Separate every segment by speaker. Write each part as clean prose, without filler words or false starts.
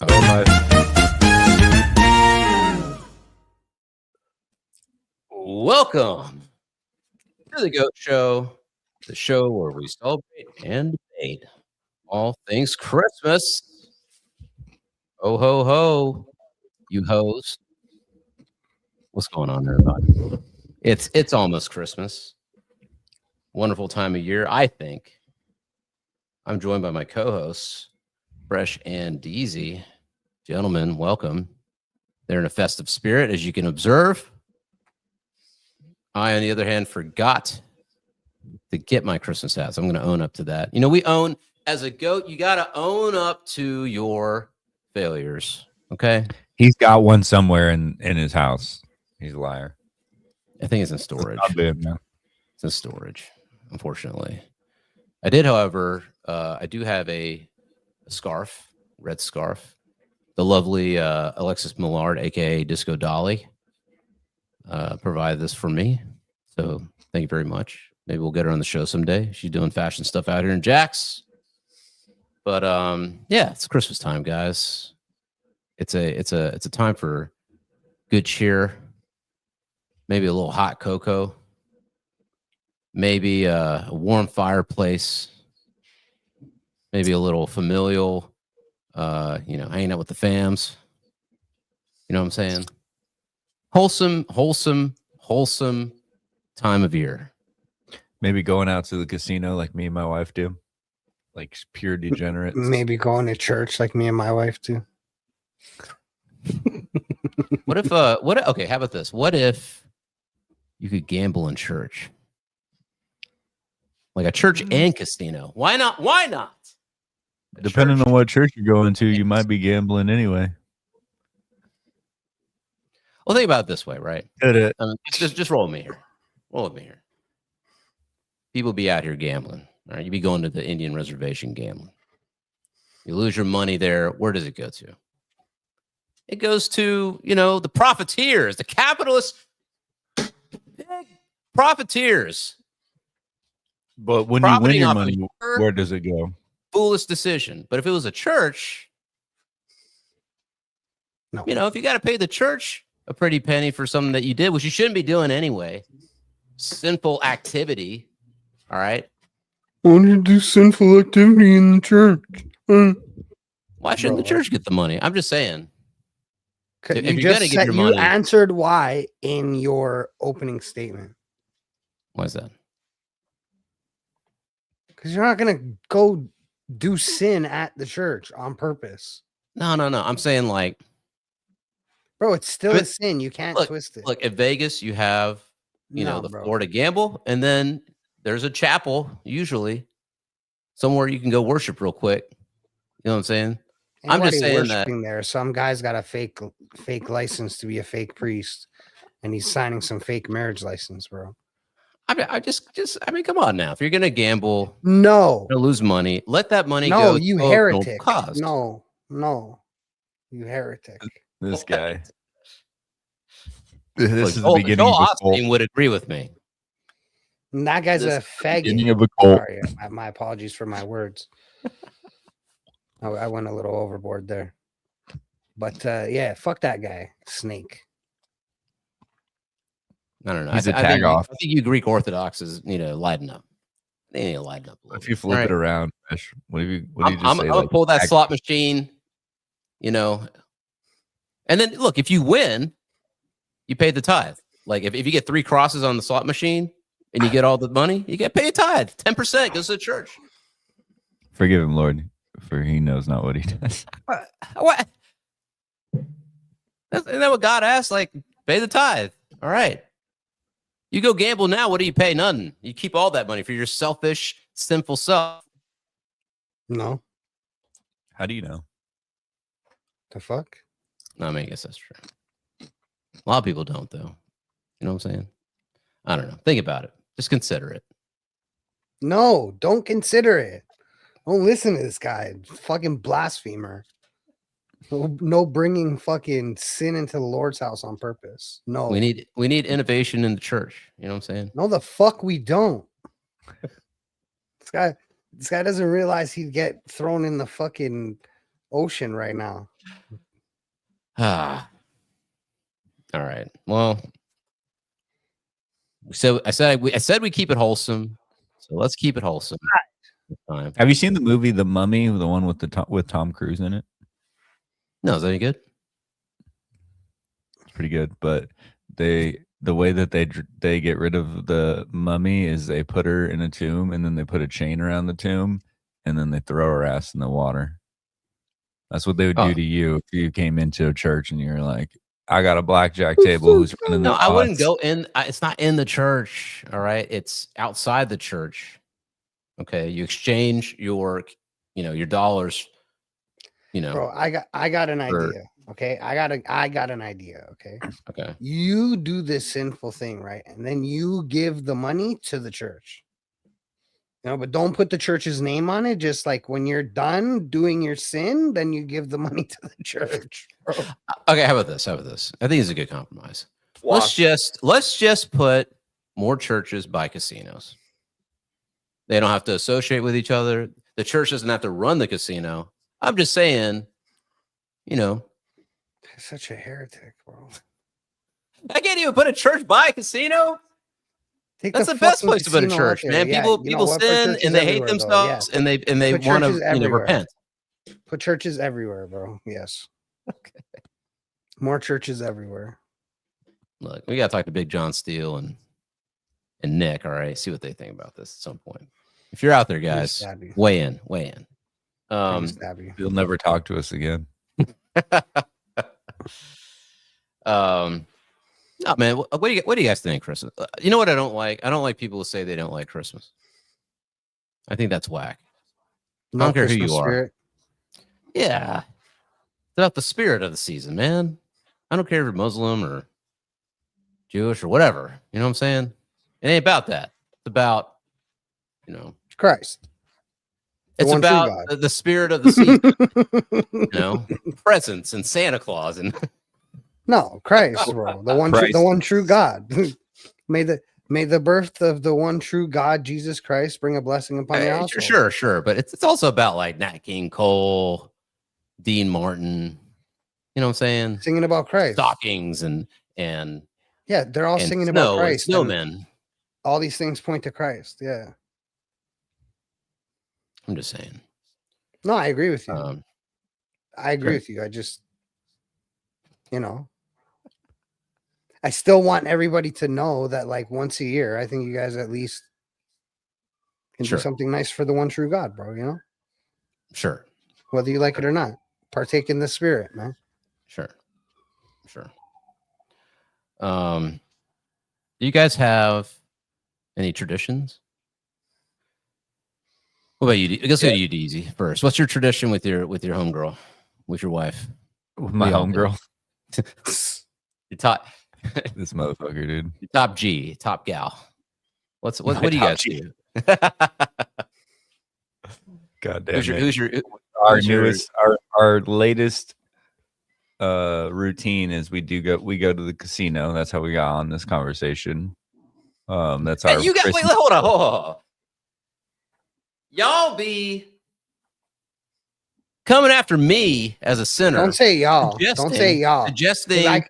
Speaker 1: Oh my.
Speaker 2: Welcome to the GOAT Show, the show where we celebrate and debate all things Christmas. Ho, ho, ho, you hoes. What's going on, everybody? It's almost Christmas. Wonderful time of year, I think. I'm joined by my co-hosts, Fresh and Deezy. Gentlemen, welcome. They're in a festive spirit, as you can observe. I, on the other hand, forgot to get my Christmas hats. I'm going to own up to that. You know, we own, as a GOAT, you got to own up to your failures. Okay?
Speaker 1: He's got one somewhere in his house. He's a liar.
Speaker 2: I think it's in storage.
Speaker 1: I'll do it, man.
Speaker 2: It's in storage, unfortunately. I did, however, I do have a scarf, red scarf. The lovely Alexis Millard, a.k.a. Disco Dolly, provided this for me. So thank you very much. Maybe we'll get her on the show someday. She's doing fashion stuff out here in Jax. But yeah, it's Christmas time, guys. It's a time for good cheer. Maybe a little hot cocoa. Maybe a warm fireplace. Maybe a little familial, hanging out with the fams. You know what I'm saying? Wholesome time of year.
Speaker 1: Maybe going out to the casino like me and my wife do. Like pure degenerates.
Speaker 3: Maybe going to church like me and my wife do.
Speaker 2: Okay, how about this? What if you could gamble in church? Like a church and casino. Why not? Why not?
Speaker 1: Depending on what church you're going to, you might be gambling anyway.
Speaker 2: Well, think about it this way, right? Just roll with me here. Roll with me here. People be out here gambling. All right, you be going to the Indian reservation gambling. You lose your money there. Where does it go to? It goes to, the profiteers, the capitalist big profiteers.
Speaker 1: But when you win your money, where does it go?
Speaker 2: Foolish decision. But if it was a church,
Speaker 3: no.
Speaker 2: If you got to pay the church a pretty penny for something that you did, which you shouldn't be doing anyway, sinful activity, all right?
Speaker 3: I want to do sinful activity in the church.
Speaker 2: Why shouldn't the church get the money? I'm just saying.
Speaker 3: You answered why in your opening statement.
Speaker 2: Why is that?
Speaker 3: Because you're not going to go do sin at the church on purpose.
Speaker 2: No. I'm saying
Speaker 3: bro, it's still a sin. You can't twist it.
Speaker 2: Look, at Vegas, you have, the floor to gamble, and then there's a chapel, usually, somewhere you can go worship real quick. You know what I'm saying? I'm just saying that
Speaker 3: there. Some guy's got a fake license to be a fake priest, and he's signing some fake marriage license, bro.
Speaker 2: I mean, come on now. If you're gonna gamble,
Speaker 3: no,
Speaker 2: you're gonna lose money. Let that money
Speaker 3: go.
Speaker 2: No,
Speaker 3: you heretic. No, you heretic.
Speaker 1: This guy. This is the beginning
Speaker 2: Joel
Speaker 1: of a cult.
Speaker 2: Osteen would agree with me.
Speaker 3: And that guy's a faggot.
Speaker 1: Of a cult.
Speaker 3: Sorry, my apologies for my words. I went a little overboard there. But yeah, fuck that guy, snake.
Speaker 2: I don't know.
Speaker 1: He's a tag off.
Speaker 2: I think you Greek Orthodoxes need to lighten up. They need to lighten up a little.
Speaker 1: If you flip it around, what do you just
Speaker 2: I'm
Speaker 1: say?
Speaker 2: gonna pull that slot machine, and then look, if you win, you pay the tithe. Like if you get 3 crosses on the slot machine and you get all the money, you get paid tithe. 10% goes to the church.
Speaker 1: Forgive him, Lord, for he knows not what he does.
Speaker 2: What? Isn't that what God asked? Like, pay the tithe. All right. You go gamble now. What do you pay? Nothing. You keep all that money for your selfish, sinful self.
Speaker 3: No.
Speaker 1: How do you know?
Speaker 3: The fuck?
Speaker 2: No, I mean, I guess that's true. A lot of people don't, though. You know what I'm saying? I don't know. Think about it. Just consider it.
Speaker 3: No, don't consider it. Don't listen to this guy. Fucking blasphemer. No bringing fucking sin into the Lord's house on purpose. No.
Speaker 2: We need innovation in the church. You know what I'm saying?
Speaker 3: No, the fuck we don't. This guy doesn't realize he'd get thrown in the fucking ocean right now.
Speaker 2: Ah. All right. Well, so I said we keep it wholesome. So let's keep it wholesome.
Speaker 1: Have you seen the movie The Mummy, the one with with Tom Cruise in it?
Speaker 2: No, is that any good?
Speaker 1: It's pretty good, but the way that they get rid of the mummy is they put her in a tomb and then they put a chain around the tomb and then they throw her ass in the water. That's what they would do to you if you came into a church and you're like, I got a blackjack table. Who's running the
Speaker 2: No, I wouldn't
Speaker 1: odds?"
Speaker 2: go in. It's not in the church. All right. It's outside the church. Okay. You exchange your dollars,
Speaker 3: Bro, I got an
Speaker 2: for-
Speaker 3: idea. Okay. I got an idea. Okay.
Speaker 2: Okay.
Speaker 3: You do this sinful thing, right? And then you give the money to the church. But don't put the church's name on it. Just like when you're done doing your sin, then you give the money to the church. Bro.
Speaker 2: Okay. How about this? I think it's a good compromise. Let's just put more churches by casinos. They don't have to associate with each other. The church doesn't have to run the casino. I'm just saying,
Speaker 3: Such a heretic, bro.
Speaker 2: I can't even put a church by a casino. That's the best place to put a church, man. People sin and they hate themselves and they want to repent.
Speaker 3: Put churches everywhere, bro. Yes.
Speaker 2: Okay.
Speaker 3: More churches everywhere.
Speaker 2: Look, we gotta talk to Big John Steele and Nick. All right, see what they think about this at some point. If you're out there, guys, weigh in.
Speaker 1: You'll never talk to us again.
Speaker 2: No, man. What do you guys think, Christmas? You know what I don't like? I don't like people who say they don't like Christmas. I think that's whack. I don't care who you are. Yeah. It's about the spirit of the season, man. I don't care if you're Muslim or Jewish or whatever. You know what I'm saying? It ain't about that. It's about,
Speaker 3: Christ.
Speaker 2: It's about the spirit of the season. Presents and Santa Claus and
Speaker 3: no, Christ, bro. The one true God. May the birth of the one true God, Jesus Christ, bring a blessing upon your house.
Speaker 2: Sure. But it's also about like Nat King Cole, Dean Martin. You know what I'm saying?
Speaker 3: Singing about Christ.
Speaker 2: Stockings and
Speaker 3: yeah, they're all singing about Christ.
Speaker 2: Snowmen.
Speaker 3: All these things point to Christ. Yeah.
Speaker 2: I'm just saying.
Speaker 3: No, I agree with you. I agree with you. I just, I still want everybody to know that like once a year, I think you guys at least can do something nice for the one true God, bro,
Speaker 2: Sure.
Speaker 3: Whether you like it or not. Partake in the spirit, man.
Speaker 2: Sure. Do you guys have any traditions? What about you? Let's go to you, Deezy, first. What's your tradition with your homegirl, with your wife?
Speaker 1: With my homegirl.
Speaker 2: Your top
Speaker 1: this motherfucker, dude.
Speaker 2: Your top gal. What do you guys do?
Speaker 1: God damn
Speaker 2: it.
Speaker 1: Our latest routine is we go to the casino. That's how we got on this conversation. That's our
Speaker 2: hold on. Y'all be coming after me as a sinner.
Speaker 3: Don't say y'all.
Speaker 2: Suggesting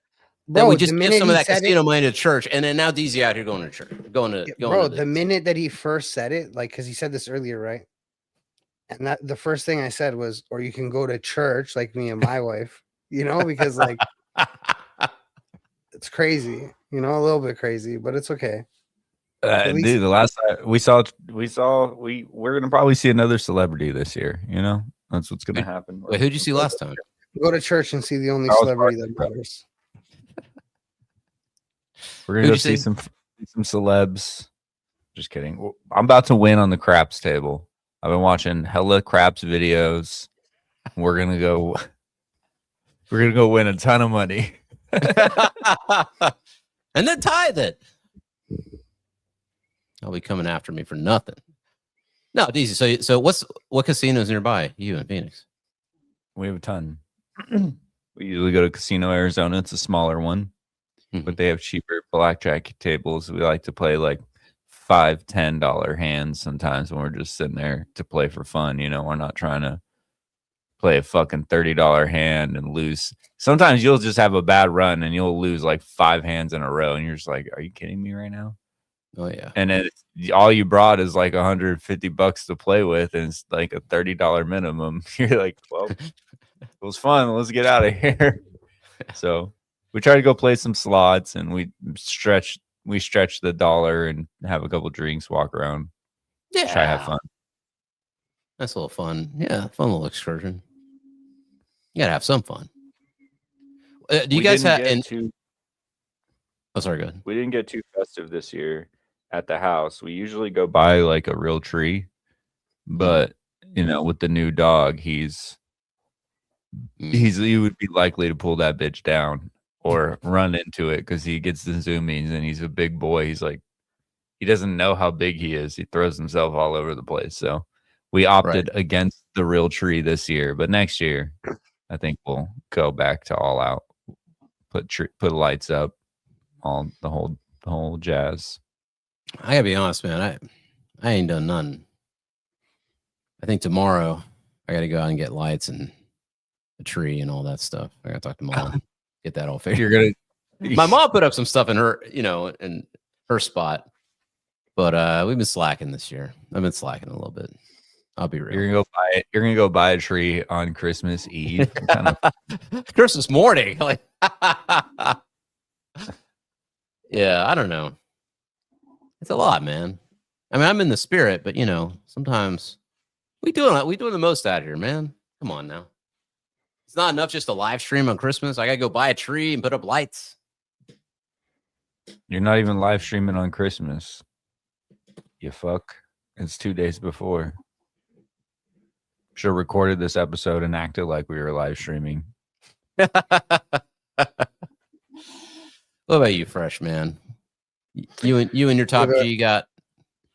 Speaker 2: that we just give some of that casino money to church, and then now Deezy out here going to church.
Speaker 3: The minute that he first said it, like, because he said this earlier, right? And that the first thing I said was, or you can go to church like me and my wife, because like it's crazy, a little bit crazy, but it's okay.
Speaker 1: Dude, the last time we're gonna probably see another celebrity this year. That's what's gonna happen.
Speaker 2: Wait, who'd you see last time?
Speaker 3: Go to church and see the only celebrity that matters.
Speaker 1: We're gonna go see some celebs. Just kidding. I'm about to win on the craps table. I've been watching hella craps videos. We're gonna go win a ton of money.
Speaker 2: And then tithe it. I'll be coming after me for nothing. No, Deezy. So what casinos nearby you in Phoenix?
Speaker 1: We have a ton. We usually go to Casino Arizona. It's a smaller one, but they have cheaper blackjack tables. We like to play like $5-10 hands sometimes when we're just sitting there to play for fun. We're not trying to play a fucking $30 hand and lose. Sometimes you'll just have a bad run and you'll lose like 5 hands in a row, and you're just like, "Are you kidding me right now?"
Speaker 2: Oh yeah.
Speaker 1: And then all you brought is like $150 to play with, and it's like a $30 minimum. You're like, "Well, it was fun. Let's get out of here." So we try to go play some slots, and we stretch the dollar and have a couple drinks, walk around, try to have fun.
Speaker 2: That's a little fun. Yeah, fun little excursion. You gotta have some fun. Do you guys have? Oh, sorry. Go ahead.
Speaker 1: We didn't get too festive this year at the house. We usually go buy like a real tree, but you know, with the new dog, he would be likely to pull that bitch down or run into it because he gets the zoomies and he's a big boy. He's like, he doesn't know how big he is. He throws himself all over the place. So we opted against the real tree this year, but next year I think we'll go back to all out, put lights up, the whole jazz.
Speaker 2: I gotta be honest, man. I ain't done none. I think tomorrow I gotta go out and get lights and a tree and all that stuff. I gotta talk to Mom, get that all figured. My mom put up some stuff in her, in her spot, but we've been slacking this year. I've been slacking a little bit. I'll be real.
Speaker 1: You're gonna go buy a tree on Christmas Eve,
Speaker 2: Christmas morning. Like, yeah, I don't know. It's a lot, man. I mean, I'm in the spirit, but sometimes we doing the most out here, man. Come on now. It's not enough just to live stream on Christmas. I gotta go buy a tree and put up lights.
Speaker 1: You're not even live streaming on Christmas. You fuck. It's 2 days before. Should have recorded this episode and acted like we were live streaming.
Speaker 2: What about you, Fresh man? You and your top G got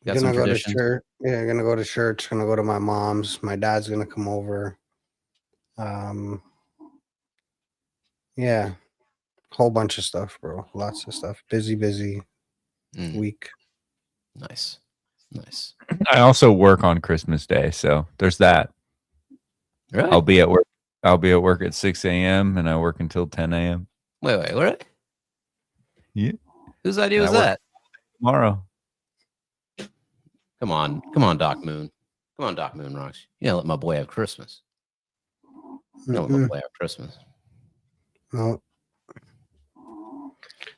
Speaker 2: some traditions.
Speaker 3: Yeah, gonna go to church. Gonna go to my mom's. My dad's gonna come over. Yeah, whole bunch of stuff, bro. Lots of stuff. Busy week.
Speaker 2: Nice.
Speaker 1: I also work on Christmas Day, so there's that.
Speaker 2: Really?
Speaker 1: I'll be at work at 6 a.m. and I work until 10 a.m.
Speaker 2: Wait, what?
Speaker 1: Yeah.
Speaker 2: Whose idea was that?
Speaker 1: Tomorrow.
Speaker 2: Come on, Doc Moon. Come on, Doc Moon Rocks. You gotta let my boy have Christmas. Let my boy have Christmas.
Speaker 3: No.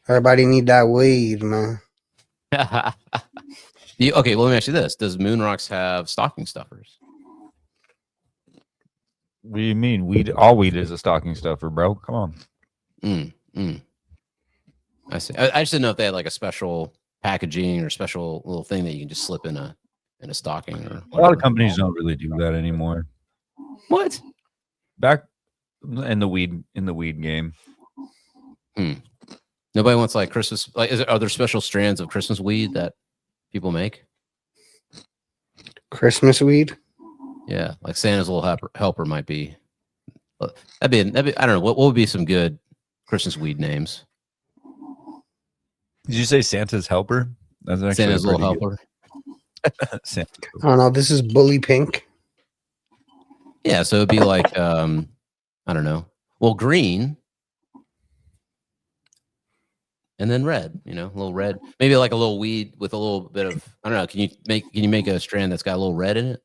Speaker 3: Everybody need that weed, man.
Speaker 2: Okay, well, let me ask you this. Does Moon Rocks have stocking stuffers?
Speaker 1: What do you mean? Weed? All weed is a stocking stuffer, bro. Come on.
Speaker 2: I see. I just didn't know if they had like a special packaging or special little thing that you can just slip in a stocking. Or
Speaker 1: a lot of companies don't really do that anymore.
Speaker 2: What?
Speaker 1: Back in the weed game.
Speaker 2: Nobody wants like Christmas. Like, are there special strands of Christmas weed that people make?
Speaker 3: Christmas weed?
Speaker 2: Yeah, like Santa's little helper might be. That'd be. I don't know. What would be some good Christmas weed names?
Speaker 1: Did you say Santa's helper? That's actually
Speaker 2: Santa's little helper.
Speaker 3: I don't know. This is Bully Pink.
Speaker 2: Yeah, so it'd be like I don't know. Well, green, and then red. A little red. Maybe like a little weed with a little bit of. I don't know. Can you make a strand that's got a little red in it?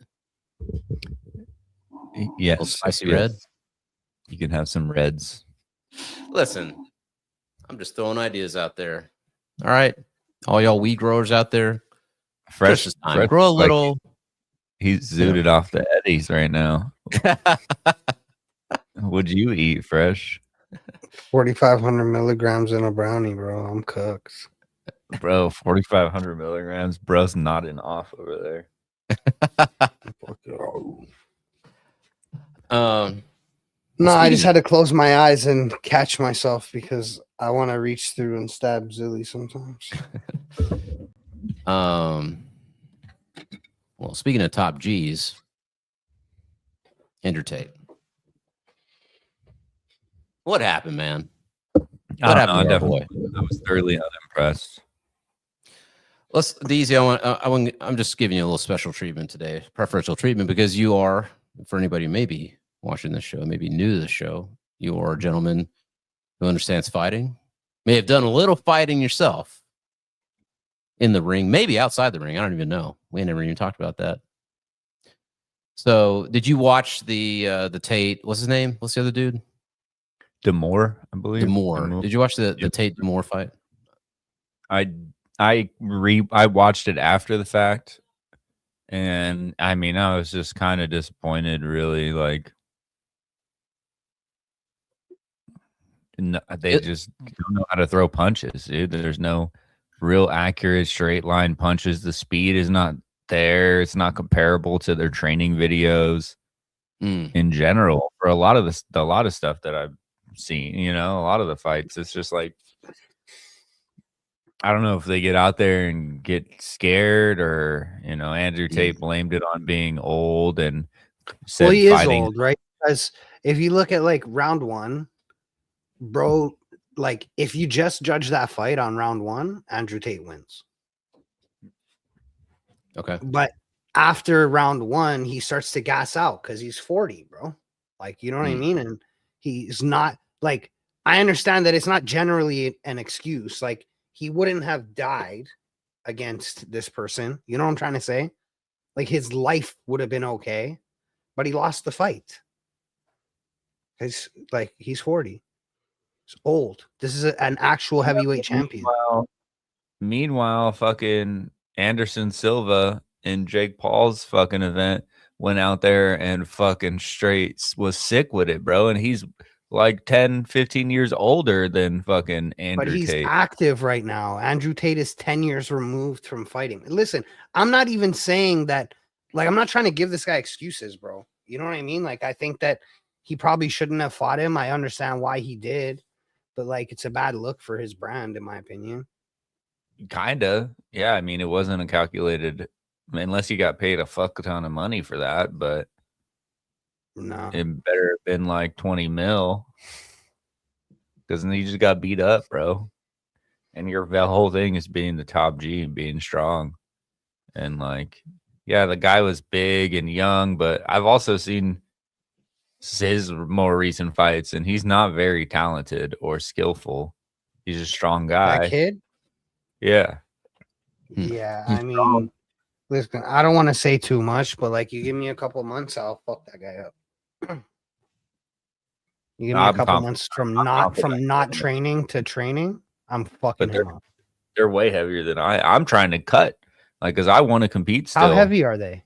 Speaker 1: Yes,
Speaker 2: spicy red.
Speaker 1: You can have some reds.
Speaker 2: Listen, I'm just throwing ideas out there. All right, all y'all weed growers out there,
Speaker 1: fresh
Speaker 2: time. Grow a little.
Speaker 1: He's zooted off the eddies right now. What'd you eat, Fresh?
Speaker 3: 4,500 milligrams in a brownie, bro. I'm cooked.
Speaker 1: Bro, 4,500 milligrams. Bro's nodding off over there.
Speaker 3: No, I just had to close my eyes and catch myself because I want to reach through and stab ZiLLY sometimes.
Speaker 2: Well, speaking of top G's, Andrew Tate. What happened, man? What happened to our boy?
Speaker 1: I was thoroughly unimpressed.
Speaker 2: Let's Deezy. I'm just giving you a little special treatment today, preferential treatment, because you are, for anybody who may be watching this show, maybe new to the show, you are a gentleman who understands fighting, may have done a little fighting yourself in the ring, maybe outside the ring. I don't even know. We never even talked about that. So, did you watch the Tate? What's his name? What's the other dude?
Speaker 1: Demore, I believe.
Speaker 2: Demore. Did you watch the Tate Demore fight?
Speaker 1: I watched it after the fact, and I mean, I was just kind of disappointed, really. Like, they just don't know how to throw punches, dude. There's no real accurate straight line punches. The speed is not there. It's not comparable to their training videos in general. For a lot of stuff that I've seen, a lot of the fights, it's just like, I don't know if they get out there and get scared, or Andrew Tate blamed it on being old and said,
Speaker 3: well, he
Speaker 1: fighting
Speaker 3: is old, right? Because if you look at like round one, bro, like if you just judge that fight on round one, Andrew Tate wins.
Speaker 2: Okay.
Speaker 3: But after round one, he starts to gas out because he's 40, bro. Like, you know what I mean? And he's not like, I understand that it's not generally an excuse. Like, he wouldn't have died against this person. You know what I'm trying to say? Like, his life would have been okay, but he lost the fight. He's 40. He's old. This is an actual heavyweight champion.
Speaker 1: Meanwhile, fucking Anderson Silva in Jake Paul's fucking event went out there and fucking straight was sick with it, bro. And he's like 10, 15 years older than fucking Andrew
Speaker 3: But he's
Speaker 1: Tate.
Speaker 3: active right now. Andrew Tate is 10 years removed from fighting. Listen, I'm not even saying that, like, I'm not trying to give this guy excuses, bro. You know what I mean? Like, I think that he probably shouldn't have fought him. I understand why he did, but like, it's a bad look for his brand, in my opinion.
Speaker 1: Kinda. Yeah, I mean, it wasn't a calculated, unless you got paid a fuck ton of money for that, but
Speaker 3: no,
Speaker 1: it better have been like 20 mil, because he just got beat up, bro. And the whole thing is being the top G and being strong. And like, yeah, the guy was big and young, but I've also seen his more recent fights, and he's not very talented or skillful. He's a strong guy.
Speaker 3: that kid.
Speaker 1: Yeah.
Speaker 3: Yeah, I mean, listen, I don't want to say too much, but like, you give me a couple months, I'll fuck that guy up. You give me a couple months from not training to training, I'm fucking him up.
Speaker 1: They're way heavier than I'm trying to cut, like, because I want to compete still.
Speaker 3: How heavy are they?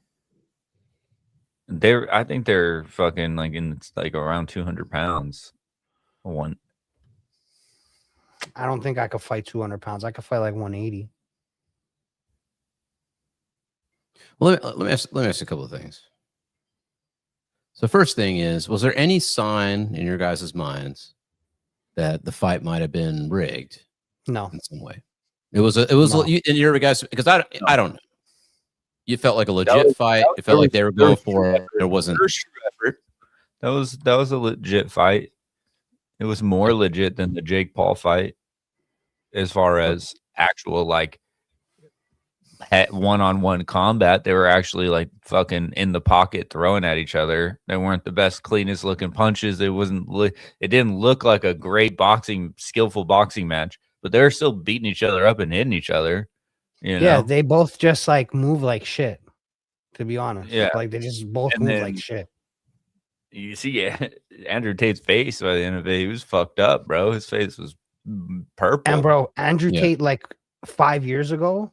Speaker 1: I think they're fucking like around 200 pounds. One.
Speaker 3: I don't think I could fight 200 pounds. I could fight like 180.
Speaker 2: Well, let me ask a couple of things. So first thing is, was there any sign in your guys' minds that the fight might have been rigged?
Speaker 3: No,
Speaker 2: in some way. It was in your guys, because I don't know. You felt like a legit fight. It felt like they were going for it. There wasn't.
Speaker 1: That was a legit fight. It was more legit than the Jake Paul fight, as far as actual like one-on-one combat. They were actually like fucking in the pocket throwing at each other. They weren't the best, cleanest looking punches. It didn't look like a great skillful boxing match, but they're still beating each other up and hitting each other.
Speaker 3: Yeah, they both just like move like shit, to be honest.
Speaker 1: Yeah,
Speaker 3: like they just both move like shit.
Speaker 1: You see Andrew Tate's face by the end of it. He was fucked up, bro. His face was purple.
Speaker 3: And bro, Andrew Tate like 5 years ago,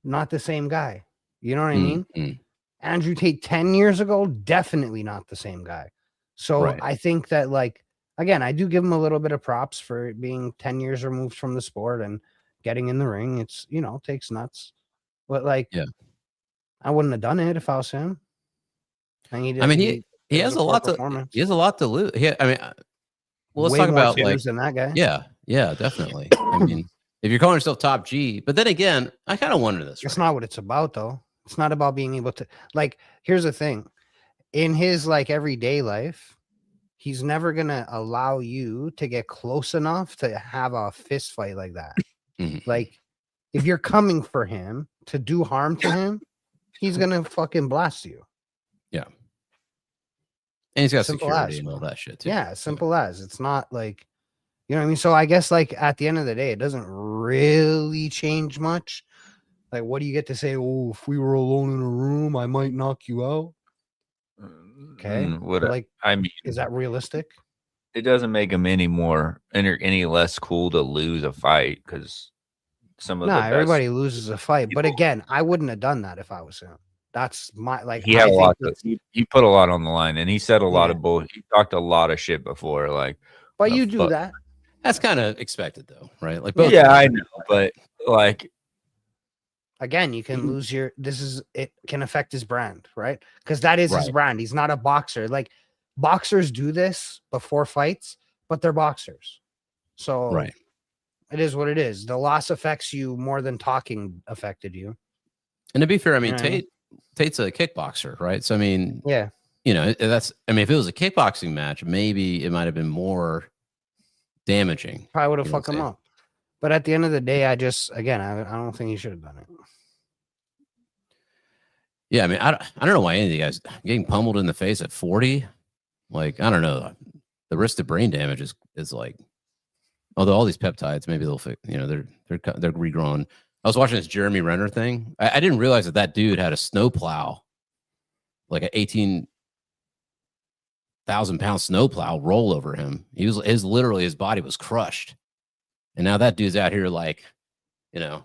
Speaker 3: not the same guy. You know what I mean? Andrew Tate 10 years ago, definitely not the same guy. So I think that, like, again, I do give him a little bit of props for being 10 years removed from the sport and getting in the ring. It's, takes nuts. But like, I wouldn't have done it if I was him.
Speaker 2: He has a lot to lose. Well, let's talk about like
Speaker 3: than that guy.
Speaker 2: Yeah, definitely. I mean, if you're calling yourself top G, but then again, I kind of wonder this.
Speaker 3: It's not what it's about, though. It's not about being able to, like, here's the thing. In his like everyday life, he's never gonna allow you to get close enough to have a fist fight like that. Like, if you're coming for him to do harm to him, he's gonna fucking blast you.
Speaker 2: Yeah. And he's got
Speaker 3: Simple
Speaker 2: security
Speaker 3: as,
Speaker 2: and all
Speaker 3: bro.
Speaker 2: that shit too.
Speaker 3: Yeah, simple as. It's not like, you know what I mean? So I guess like at the end of the day, it doesn't really change much. Like, what do you get to say? Oh, if we were alone in a room, I might knock you out. Okay.
Speaker 1: What
Speaker 3: But, like,
Speaker 1: I mean,
Speaker 3: is that realistic?
Speaker 1: it doesn't make him any less cool to lose a fight because some of
Speaker 3: Nah,
Speaker 1: the best
Speaker 3: everybody loses a fight. But
Speaker 1: people-
Speaker 3: again, I wouldn't have done that if I was him. That's my like.
Speaker 1: he had
Speaker 3: I
Speaker 1: a
Speaker 3: think
Speaker 1: lot.
Speaker 3: that's,
Speaker 1: He put a lot on the line, and he said a lot
Speaker 3: Yeah.
Speaker 1: of bull. He talked a lot of shit before, like.
Speaker 3: but
Speaker 1: the
Speaker 3: you do
Speaker 1: fuck-
Speaker 3: that.
Speaker 2: That's kind of expected though, right? Like
Speaker 3: Yeah.
Speaker 2: both.
Speaker 1: Yeah, I know, but like,
Speaker 3: Again, you can lose your. It can affect his brand, right? Because that is his
Speaker 2: Right.
Speaker 3: brand. He's not a boxer. Like boxers do this before fights, but they're boxers. So
Speaker 2: Right.
Speaker 3: it is what it is. The loss affects you more than talking affected you.
Speaker 2: And to be fair, I mean,
Speaker 3: Yeah.
Speaker 2: Tate's a kickboxer, right? So I mean,
Speaker 3: Yeah.
Speaker 2: you know, I mean, if it was a kickboxing match, maybe it might have been more damaging.
Speaker 3: Probably would have
Speaker 2: You know what
Speaker 3: fucked
Speaker 2: I'm
Speaker 3: him
Speaker 2: saying?
Speaker 3: up. But at the end of the day, I don't think he should have done it.
Speaker 2: Yeah, I mean, I don't know why any of you guys getting pummeled in the face at 40. Like, I don't know. The risk to brain damage is like, although all these peptides, maybe they'll fix, you know, they're regrowing. I was watching this Jeremy Renner thing. I didn't realize that dude had a snowplow, like an 18,000-pound snowplow roll over him. Literally his body was crushed. And now that dude's out here like, you know,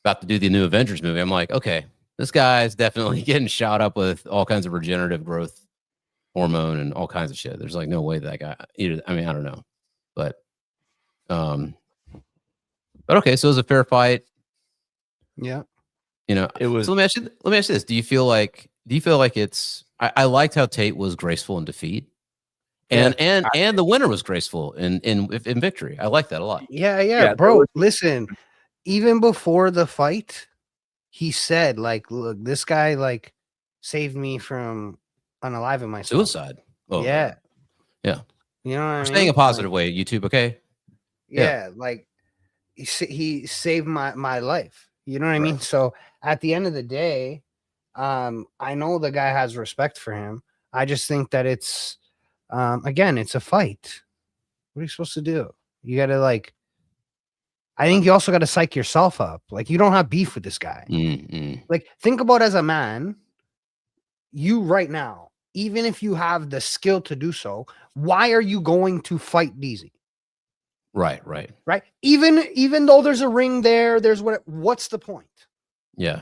Speaker 2: about to do the new Avengers movie. I'm like, okay, this guy's definitely getting shot up with all kinds of regenerative growth hormone and all kinds of shit. There's like no way that guy either. I mean, I don't know. But okay, so it was a fair fight.
Speaker 3: Yeah.
Speaker 2: You know,
Speaker 1: it was.
Speaker 2: so let me ask you this. Do you feel like it's I liked how Tate was graceful in defeat. And the winner was graceful in victory. I like that a lot.
Speaker 3: Yeah, bro. Listen, even before the fight, he said, like, look, this guy like saved me from unaliving myself.
Speaker 2: Suicide. Oh
Speaker 3: yeah.
Speaker 2: Yeah.
Speaker 3: You know what I mean?
Speaker 2: Staying a positive way, YouTube, okay?
Speaker 3: Yeah, like he saved my life. You know what I mean?
Speaker 2: Right.
Speaker 3: So at the end of the day, I know the guy has respect for him. I just think that it's again, it's a fight. What are you supposed to do? You gotta like, I think you also gotta psych yourself up. Like, you don't have beef with this guy. Like, think about as a man, you right now, even if you have the skill to do so, why are you going to fight Deezy?
Speaker 2: Right.
Speaker 3: Right? Even though there's a ring there, there's what's the point?
Speaker 2: Yeah.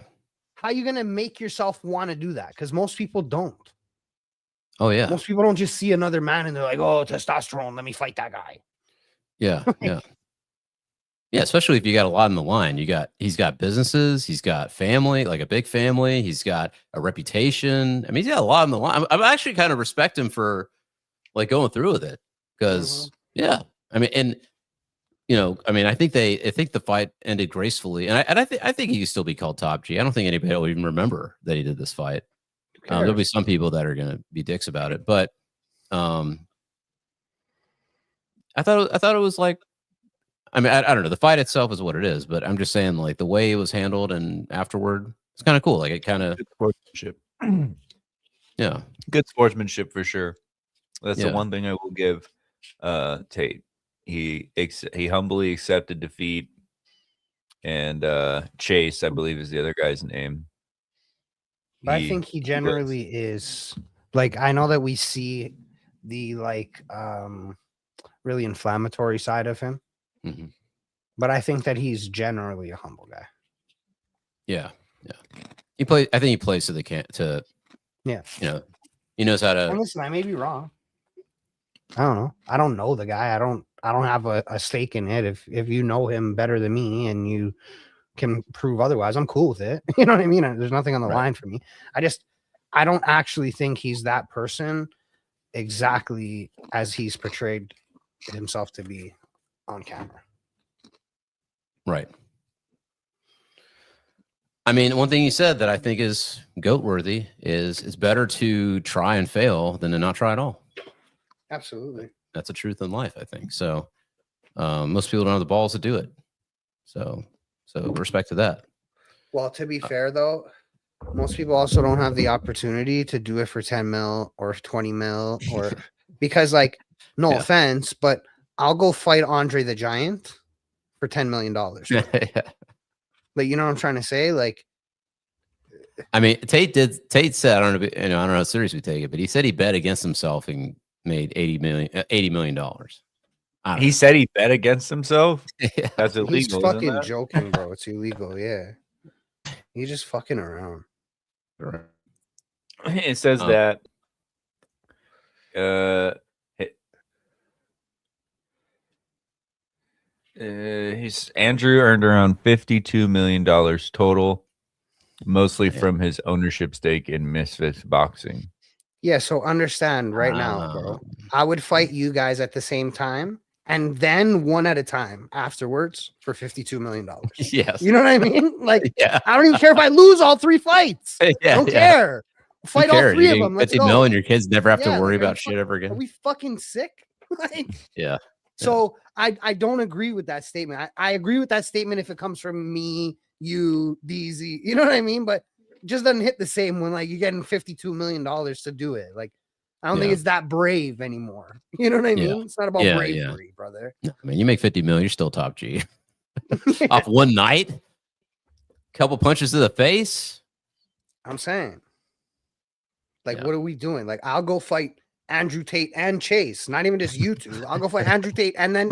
Speaker 3: How are you gonna make yourself want to do that? Because most people don't.
Speaker 2: Oh yeah.
Speaker 3: Most people don't just see another man and they're like, oh, testosterone, let me fight that guy.
Speaker 2: Yeah. Yeah. Yeah, especially if you got a lot in the line. He's got businesses, he's got family, like a big family, he's got a reputation. I mean, he's got a lot in the line. I'm actually kind of respect him for like going through with it. Because yeah, I mean, and you know, I mean, I think the fight ended gracefully, and I think he could still be called top G. I don't think anybody will even remember that he did this fight. There'll be some people that are gonna be dicks about it, but I thought it was like, I mean, I don't know. The fight itself is what it is, but I'm just saying, like, the way it was handled and afterward, it's kind of cool. Like, it kind of
Speaker 1: Good sportsmanship.
Speaker 2: Yeah,
Speaker 1: Good sportsmanship for sure. That's
Speaker 2: Yeah.
Speaker 1: the one thing I will give Tate. He humbly accepted defeat, and Chase, I believe, is the other guy's name.
Speaker 3: But I think he generally is like, I know that we see the like really inflammatory side of him,
Speaker 2: Mhm.
Speaker 3: but I think that he's generally a humble guy.
Speaker 2: yeah. I think he plays to the
Speaker 3: Yeah.
Speaker 2: You know, he knows how
Speaker 3: And
Speaker 2: to.
Speaker 3: listen, I may be wrong. I don't know. I don't know the guy. I don't have a stake in it. If you know him better than me and you can prove otherwise, I'm cool with it. You know what I mean? There's nothing on the
Speaker 2: Right.
Speaker 3: line for me. I don't actually think he's that person exactly as he's portrayed himself to be on camera.
Speaker 2: Right. I mean, one thing he said that I think is goat worthy is it's better to try and fail than to not try at all.
Speaker 3: Absolutely.
Speaker 2: That's a truth in life, I think. So most people don't have the balls to do it. So respect to that.
Speaker 3: Well, to be fair though, Most people also don't have the opportunity to do it for 10 mil or 20 mil or because like no
Speaker 2: Yeah.
Speaker 3: offense, but I'll go fight Andre the Giant for $10 million.
Speaker 2: Yeah.
Speaker 3: Like, you know what I'm trying to say? Like,
Speaker 2: I mean, Tate said, I don't know, I don't know how serious we take it, but he said he bet against himself and made $80 million.
Speaker 1: He said he bet against himself.
Speaker 2: Yeah.
Speaker 1: That's
Speaker 3: he's
Speaker 1: illegal, isn't
Speaker 3: fucking
Speaker 1: that?
Speaker 3: joking, bro. It's illegal. Yeah. He's just fucking around.
Speaker 1: It says
Speaker 2: Oh.
Speaker 1: that he's Andrew earned around $52 million total, mostly from his ownership stake in Misfits Boxing.
Speaker 3: Yeah, so understand right now, bro. I would fight you guys at the same time and then one at a time afterwards for $52 million.
Speaker 2: Yes.
Speaker 3: You know what I mean? Like,
Speaker 2: Yeah.
Speaker 3: I don't even care if I lose all 3 fights.
Speaker 2: Yeah,
Speaker 3: I don't
Speaker 2: yeah.
Speaker 3: care. Fight all 3 of them. Let's go.
Speaker 2: $50 million, your kids never have to
Speaker 3: Yeah,
Speaker 2: worry
Speaker 3: like,
Speaker 2: about shit ever
Speaker 3: Are
Speaker 2: again.
Speaker 3: we fucking sick? Like,
Speaker 2: Yeah.
Speaker 3: so I don't agree with that statement. I agree with that statement if it comes from me, you, Deezy. You know what I mean? But it just doesn't hit the same when like you're getting $52 million to do it. Like, I don't think it's that brave anymore. You know what I mean? It's not about bravery, brother.
Speaker 2: No, I mean, you make 50 million, you're still top G. Off one night, couple punches to the face.
Speaker 3: I'm saying, like, what are we doing? Like, I'll go fight Andrew Tate and Chase. Not even just you two. I'll go fight Andrew Tate and then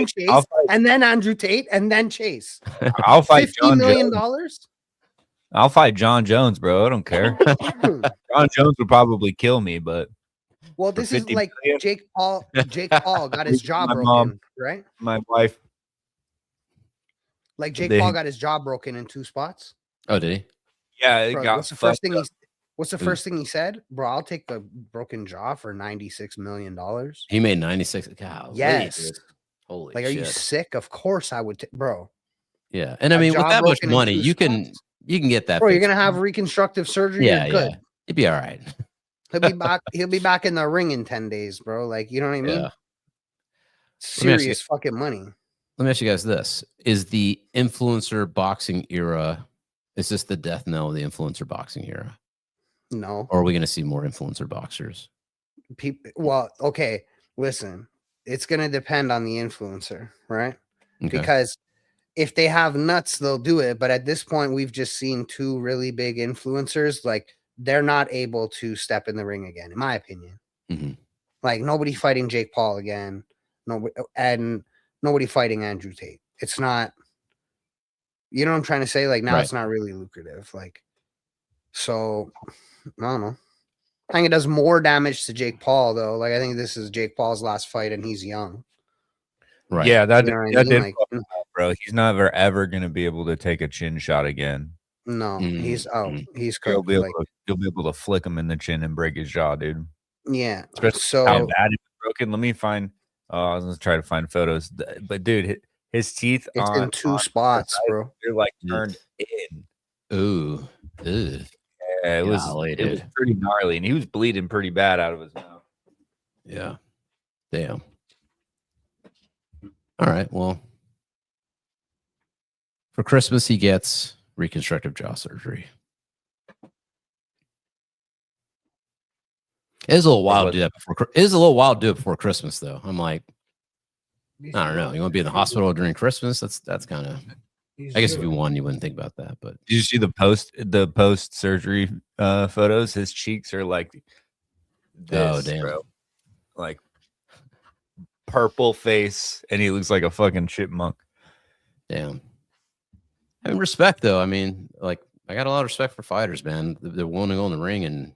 Speaker 3: Chase and then Andrew Tate and then Chase.
Speaker 1: I'll fight
Speaker 3: $50 million.
Speaker 1: I'll fight John Jones, bro. I don't care. John Jones would probably kill me, but
Speaker 3: well, this is like
Speaker 1: million?
Speaker 3: Jake Paul got his jaw broken, right?
Speaker 1: My wife.
Speaker 3: Like Jake Paul got his jaw broken in 2 spots.
Speaker 2: Oh, did he?
Speaker 1: Yeah, it
Speaker 3: Bro,
Speaker 1: got
Speaker 3: what's the first thing he said? Bro, I'll take the broken jaw for $96 million.
Speaker 2: He made 96. God,
Speaker 3: yes.
Speaker 2: Dude. Holy
Speaker 3: like,
Speaker 2: shit.
Speaker 3: Are you sick? Of course I would, bro.
Speaker 2: Yeah. And I mean, with that much money, you can get that.
Speaker 3: Bro, you're gonna have reconstructive surgery.
Speaker 2: Yeah,
Speaker 3: you're good.
Speaker 2: Yeah. It'd be all right.
Speaker 3: He'll be back in the ring in 10 days, bro. Like, you know what I mean?
Speaker 2: Yeah.
Speaker 3: Serious fucking money.
Speaker 2: Let me ask you guys this. Is the influencer boxing era, is this the death knell of the influencer boxing era?
Speaker 3: No.
Speaker 2: Or are we going to see more influencer boxers?
Speaker 3: Well, okay. Listen, it's going to depend on the influencer, right?
Speaker 2: Okay.
Speaker 3: Because if they have nuts, they'll do it. But at this point, we've just seen 2 really big influencers. Like, they're not able to step in the ring again, in my opinion.
Speaker 2: Mm-hmm.
Speaker 3: Like, nobody fighting Jake Paul again. Nobody fighting Andrew Tate. It's not, you know what I'm trying to say? Like, now It's not really lucrative. Like, so I don't know. I think it does more damage to Jake Paul, though. Like, I think this is Jake Paul's last fight and he's young.
Speaker 1: Right. Yeah, that did
Speaker 3: like,
Speaker 1: bro. He's never ever gonna be able to take a chin shot again.
Speaker 3: No, he's he's
Speaker 1: cooked. He'll be able to flick him in the chin and break his jaw, dude.
Speaker 3: Yeah.
Speaker 1: Especially
Speaker 3: so
Speaker 1: how bad it was broken. Let me find. I was gonna try to find photos, but dude, his teeth
Speaker 3: it's in 2 spots, bro.
Speaker 1: They're like turned in.
Speaker 2: Ooh. Ew.
Speaker 1: Yeah, it was pretty gnarly, and he was bleeding pretty bad out of his mouth.
Speaker 2: Yeah. Damn. All right. Well, for Christmas, he gets reconstructive jaw surgery. It is a little wild to do that before. It is a little wild to do it before Christmas, though. I'm like, I don't know. You want to be in the hospital during Christmas? That's kind of. I guess if you won, you wouldn't think about that. But
Speaker 1: did you see the post surgery photos? His cheeks are like this,
Speaker 2: damn,
Speaker 1: bro. Like purple face, and he looks like a fucking chipmunk.
Speaker 2: Damn. I mean, respect though. I mean, like, I got a lot of respect for fighters, man. They're willing to go in the ring and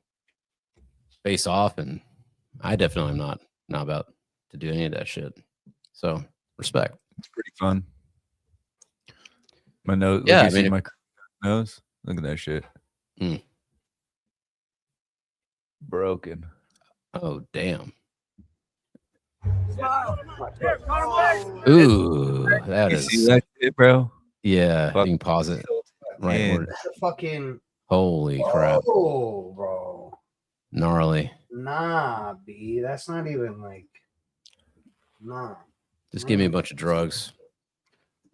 Speaker 2: face off, and I definitely am not about to do any of that shit. So respect.
Speaker 1: It's pretty fun. My nose.
Speaker 2: Yeah,
Speaker 1: I mean, my nose. Look at that shit. Broken.
Speaker 2: Oh damn. Ooh, that
Speaker 1: you
Speaker 2: is
Speaker 1: see that shit, bro.
Speaker 2: Yeah, you can pause it. Right.
Speaker 3: Fucking.
Speaker 2: Holy crap.
Speaker 3: Oh, bro.
Speaker 2: Gnarly.
Speaker 3: Nah, B. That's not even like. Nah.
Speaker 2: Just give me a bunch of drugs.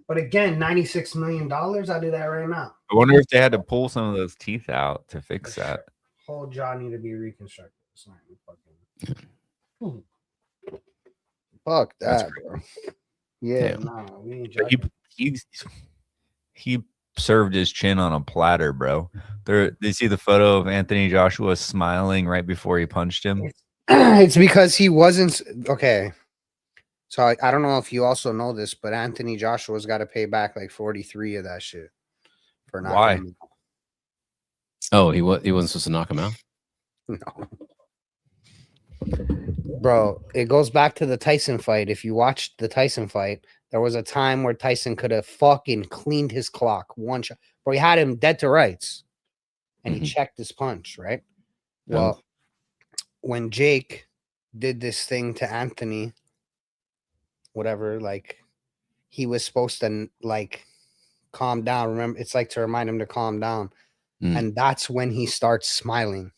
Speaker 3: But again, $96 million. I'll do that right now.
Speaker 1: I wonder if they had to pull some of those teeth out to fix that.
Speaker 3: Whole jaw need to be reconstructed. It's not fucking... Fuck that, bro. Yeah, nah, we ain't
Speaker 1: he served his chin on a platter, bro. They see the photo of Anthony Joshua smiling right before he punched him.
Speaker 3: It's because he wasn't okay. So I don't know if you also know this, but Anthony Joshua's got to pay back like 43 of that shit for knocking
Speaker 1: Why?
Speaker 3: him out.
Speaker 2: Oh, he wasn't supposed to knock him out?
Speaker 3: No. Bro, it goes back to the Tyson fight. If you watched the Tyson fight, there was a time where Tyson could have fucking cleaned his clock. One shot. Bro, he had him dead to rights. And he checked his punch, right? Well, when Jake did this thing to Anthony, whatever, like he was supposed to like calm down. Remember, it's like to remind him to calm down. And that's when he starts smiling.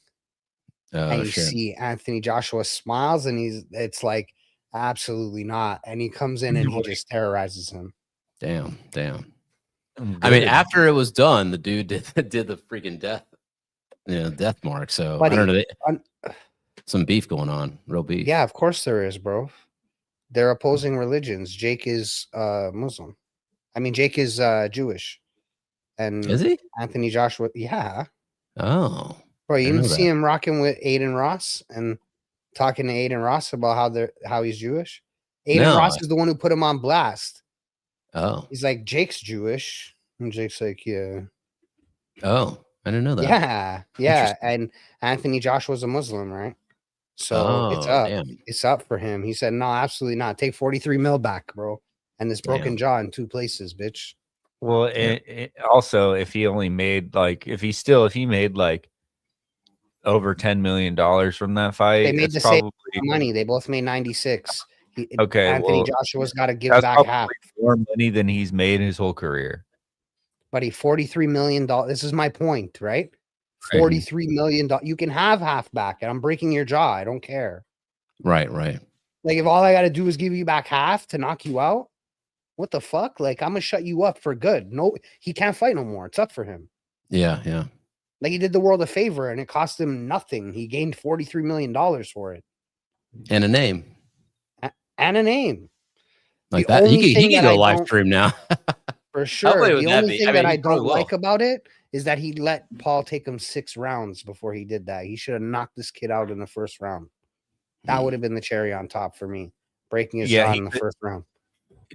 Speaker 3: And you see Anthony Joshua smiles and it's like, absolutely not. And he comes in and he just terrorizes him.
Speaker 2: Damn. I mean, after it was done, the dude did the freaking death mark. So I don't know. Some beef going on, real beef.
Speaker 3: Yeah, of course there is, bro. They're opposing religions. Jake is Muslim. I mean, Jake is Jewish. And
Speaker 2: is he?
Speaker 3: Anthony Joshua, yeah.
Speaker 2: Oh.
Speaker 3: Bro, you didn't see him rocking with Aiden Ross and talking to Aiden Ross about how he's Jewish? Aiden Ross is the one who put him on blast.
Speaker 2: Oh.
Speaker 3: He's like, Jake's Jewish. And Jake's like, yeah.
Speaker 2: Oh, I didn't know that.
Speaker 3: Yeah. And Anthony Joshua's a Muslim, right? So it's up. Damn. It's up for him. He said, no, absolutely not. Take 43 mil back, bro. And this broken jaw in 2 places, bitch.
Speaker 1: Well, also, if he made like over $10 million from that fight,
Speaker 3: they made the same money. They both made 96. Anthony Joshua's got to give back half.
Speaker 1: More money than he's made his whole career.
Speaker 3: Buddy, $43 million. This is my point, right? $43 million. You can have half back, and I'm breaking your jaw. I don't care.
Speaker 2: Right.
Speaker 3: Like, if all I got to do is give you back half to knock you out, what the fuck? Like, I'm gonna shut you up for good. No, he can't fight no more. It's up for him.
Speaker 2: Yeah.
Speaker 3: Like, he did the world a favor, and it cost him nothing. He gained $43 million for it,
Speaker 2: and a name,
Speaker 3: Like
Speaker 2: that. He can go live stream now.
Speaker 3: For sure. The only thing that I don't like about it is that he let Paul take him 6 rounds before he did that. He should have knocked this kid out in the first round. That would have been the cherry on top for me. Breaking his jaw in the first round.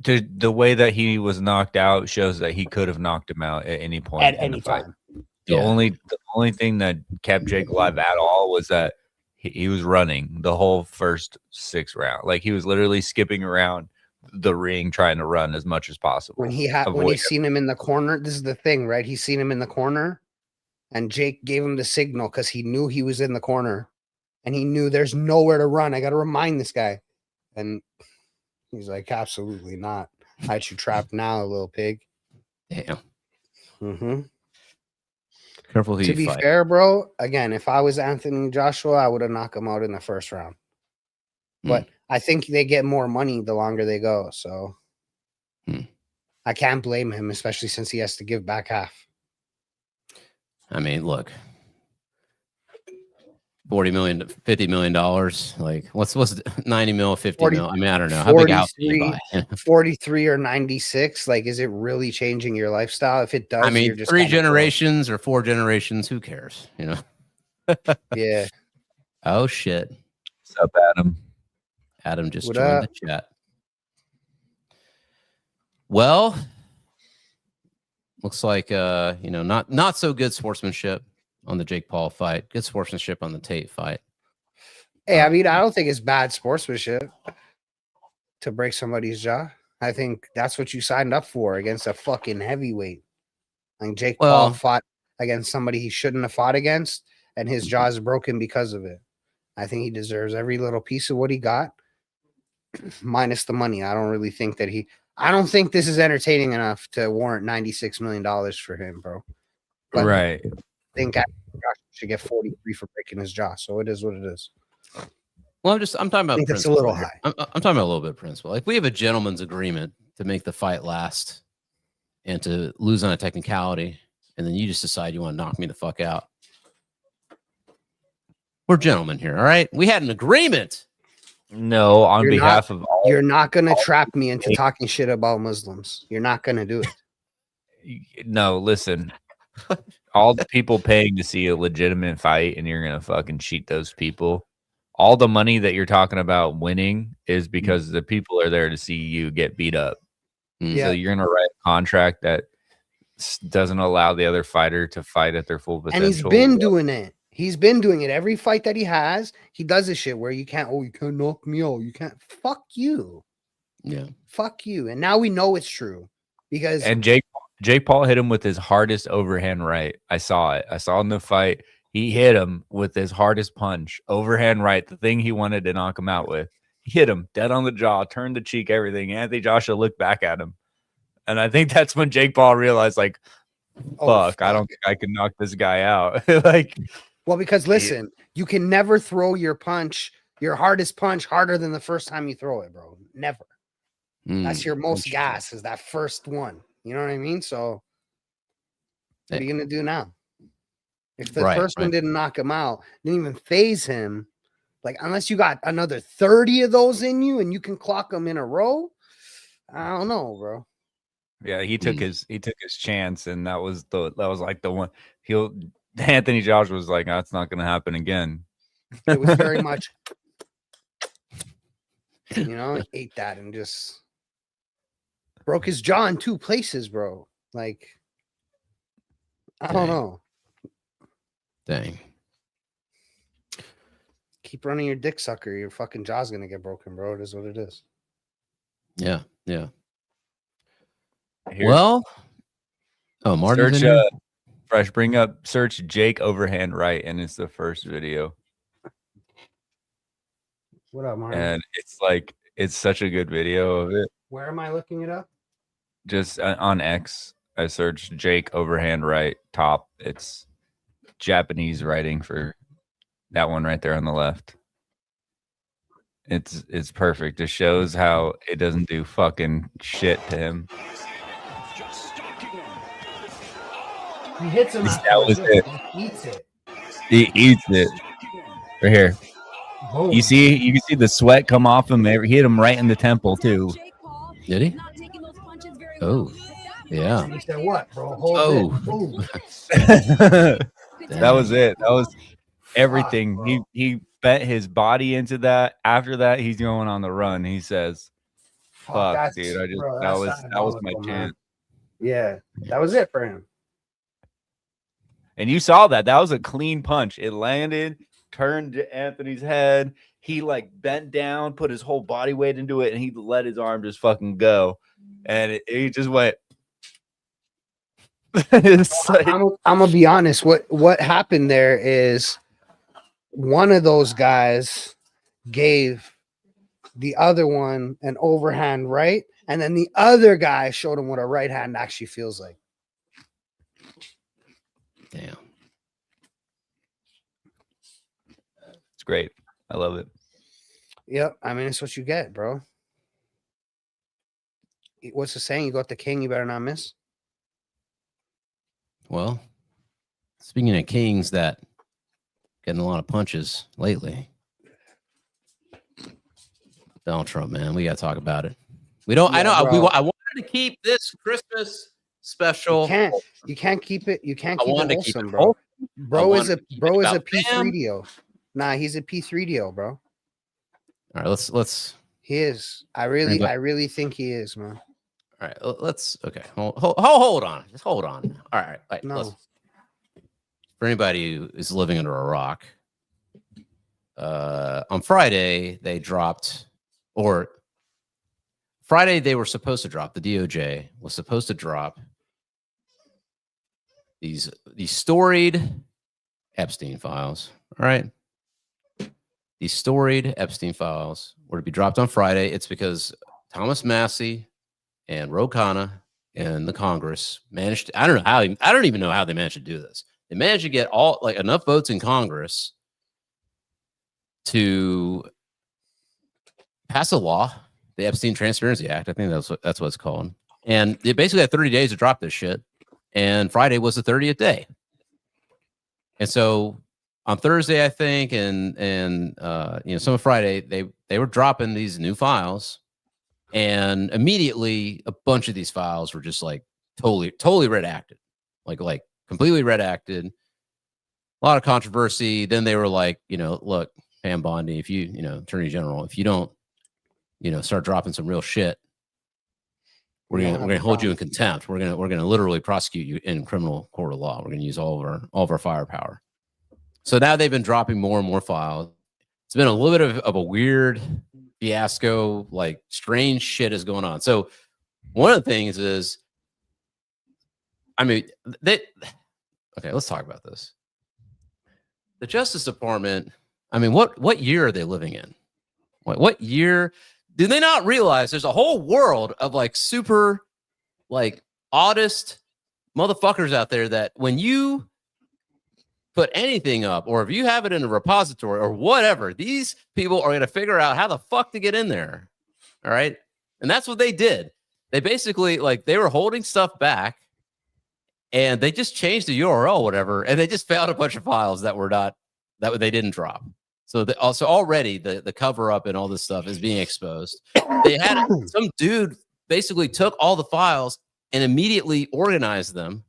Speaker 1: The way that he was knocked out shows that he could have knocked him out at any point.
Speaker 3: At any time.
Speaker 1: The only thing that kept Jake alive at all was that he was running the whole first 6 rounds. Like, he was literally skipping around the ring trying to run as much as possible.
Speaker 3: When he's seen him in the corner, this is the thing, right? He's seen him in the corner, and Jake gave him the signal because he knew he was in the corner, and he knew there's nowhere to run. I got to remind this guy, and he's like, absolutely not. I had you trapped now, little pig.
Speaker 2: Damn.
Speaker 3: Mm-hmm.
Speaker 2: Careful who you
Speaker 3: fight. To be fair, bro, again, if I was Anthony Joshua, I would have knocked him out in the first round. But I think they get more money the longer they go. So I can't blame him, especially since he has to give back half.
Speaker 2: I mean, look, $40 million, $50 million. Like, what's 90 mil, 50 mil? I mean, I don't know. How big house do you buy?
Speaker 3: 43 or 96. Like, is it really changing your lifestyle? If it does,
Speaker 2: I mean,
Speaker 3: you're just
Speaker 2: 3 generations or 4 generations, who cares? You know?
Speaker 3: Yeah.
Speaker 2: Oh, shit.
Speaker 1: What's up, Adam?
Speaker 2: Adam just joined the chat. Well, looks like not so good sportsmanship on the Jake Paul fight. Good sportsmanship on the Tate fight.
Speaker 3: Hey, I mean, I don't think it's bad sportsmanship to break somebody's jaw. I think that's what you signed up for against a fucking heavyweight. Like, Jake Paul fought against somebody he shouldn't have fought against, and his jaw is broken because of it. I think he deserves every little piece of what he got, minus the money. I don't really think that I don't think this is entertaining enough to warrant $96 million for him, bro. But
Speaker 1: right.
Speaker 3: I think Josh should get 43 for breaking his jaw. So it is what it is.
Speaker 2: Well, I'm talking about. I think
Speaker 3: it's a little high.
Speaker 2: I'm talking about a little bit of principle. Like, we have a gentleman's agreement to make the fight last and to lose on a technicality, and then you just decide you want to knock me the fuck out. We're gentlemen here, all right? We had an agreement.
Speaker 1: No, on
Speaker 3: You're
Speaker 1: behalf of all,
Speaker 3: You're not gonna trap me into talking shit about Muslims. You're not gonna do it.
Speaker 1: no, listen. All the people paying to see a legitimate fight, and you're gonna fucking cheat those people. All the money that you're talking about winning is because the people are there to see you get beat up.
Speaker 3: Yeah.
Speaker 1: So you're gonna write a contract that doesn't allow the other fighter to fight at their full potential.
Speaker 3: And he's been doing it. He's been doing it. Every fight that he has, he does this shit where you can't knock me out. You can't. Fuck you.
Speaker 2: Yeah.
Speaker 3: Fuck you. And now we know it's true because
Speaker 1: And Jake Paul hit him with his hardest overhand right. I saw it. I saw in the fight. He hit him with his hardest punch, overhand right, the thing he wanted to knock him out with. He hit him dead on the jaw, turned the cheek, everything. Anthony Joshua looked back at him. And I think that's when Jake Paul realized, like, fuck, I don't think I can knock this guy out. Like,
Speaker 3: well, because listen, you can never throw your punch, your hardest punch, harder than the first time you throw it, bro. Never. That's your most gas, is that first one. You know what I mean? So what are you gonna do now? If the first one didn't knock him out, didn't even phase him, like unless you got another 30 of those in you and you can clock them in a row, I don't know, bro.
Speaker 1: Yeah, he took his chance, and that was like the one. Anthony Joshua was like, that's not gonna happen again.
Speaker 3: It was very much, ate that and just broke his jaw in 2 places, bro. Like, I don't know.
Speaker 2: Dang.
Speaker 3: Keep running your dick sucker. Your fucking jaw's gonna get broken, bro. It is what it is.
Speaker 2: Yeah, yeah.
Speaker 1: Here,
Speaker 2: well, Martin's
Speaker 1: search fresh. Bring up search Jake overhand right, and it's the first video.
Speaker 3: What up, Martin?
Speaker 1: And it's such a good video of it.
Speaker 3: Where am I looking it up?
Speaker 1: Just on X, I searched Jake overhand right top. It's Japanese writing for that one right there on the left. It's perfect. It shows how it doesn't do fucking shit to him.
Speaker 3: He hits him.
Speaker 1: That was it.
Speaker 3: He eats it.
Speaker 1: He eats it. Right here.
Speaker 3: Boom.
Speaker 1: You can see the sweat come off him. He hit him right in the temple too.
Speaker 2: Did he? Oh, yeah.
Speaker 3: He said what, bro? Hold
Speaker 1: That was it. That was everything. He bent his body into that. After that, he's going on the run. He says, "Fuck, dude! That was my chance."
Speaker 3: Yeah, that was it for him.
Speaker 1: And you saw that. That was a clean punch. It landed, turned to Anthony's head. He like bent down, put his whole body weight into it, and he let his arm just fucking go. And he just went. It's like,
Speaker 3: I'm gonna be honest. What happened there is one of those guys gave the other one an overhand right, and then the other guy showed him what a right hand actually feels like.
Speaker 2: Damn.
Speaker 1: it's great. I love it.
Speaker 3: Yep. I mean, it's what you get, bro. What's the saying? You got the king, you better not miss.
Speaker 2: Well, speaking of kings that getting a lot of punches lately, Donald Trump, man, we got to talk about it. We don't.
Speaker 3: Yeah,
Speaker 2: I know. I wanted to keep this Christmas special.
Speaker 3: You can't keep it. You can't
Speaker 2: I
Speaker 3: keep it
Speaker 2: wanted to keep
Speaker 3: wholesome,
Speaker 2: it
Speaker 3: bro.
Speaker 2: wholesome.
Speaker 3: Bro is a
Speaker 2: about
Speaker 3: P3 deal. Nah, he's a P3 deal, bro.
Speaker 2: All right, let's.
Speaker 3: He is. I really think he is, man.
Speaker 2: All right, let's. Okay, hold on. Just hold on. All right.
Speaker 3: No.
Speaker 2: For anybody who is living under a rock, on Friday they dropped, or Friday they were supposed to drop. The DOJ was supposed to drop these storied Epstein files. All right, these storied Epstein files were to be dropped on Friday. It's because Thomas Massey and Ro Khanna and the Congress managed to, I don't even know how they managed to do this. They managed to get enough votes in Congress to pass a law, the Epstein Transparency Act. I think that's what it's called. And they basically had 30 days to drop this shit. And Friday was the 30th day. And so on Thursday, I think, and some of Friday, they were dropping these new files, and immediately a bunch of these files were just like totally redacted, like completely redacted. A lot of controversy. Then they were like, look, Pam Bondi, if you, Attorney General, if you don't, start dropping some real shit, we're gonna hold you in contempt. We're gonna literally prosecute you in criminal court of law. We're gonna use all of our firepower. So now they've been dropping more and more files. It's been a little bit of a weird fiasco, like strange shit is going on. So one of the things is, okay, let's talk about this. The Justice Department, what year are they living in? What year? Do they not realize there's a whole world of like super like oddest motherfuckers out there that when you put anything up, or if you have it in a repository or whatever, these people are going to figure out how the fuck to get in there. All right. And that's what they did. They basically, like, they were holding stuff back and they just changed the URL, whatever. And they just found a bunch of files that they didn't drop. So also already the cover up and all this stuff is being exposed. They had some dude basically took all the files and immediately organized them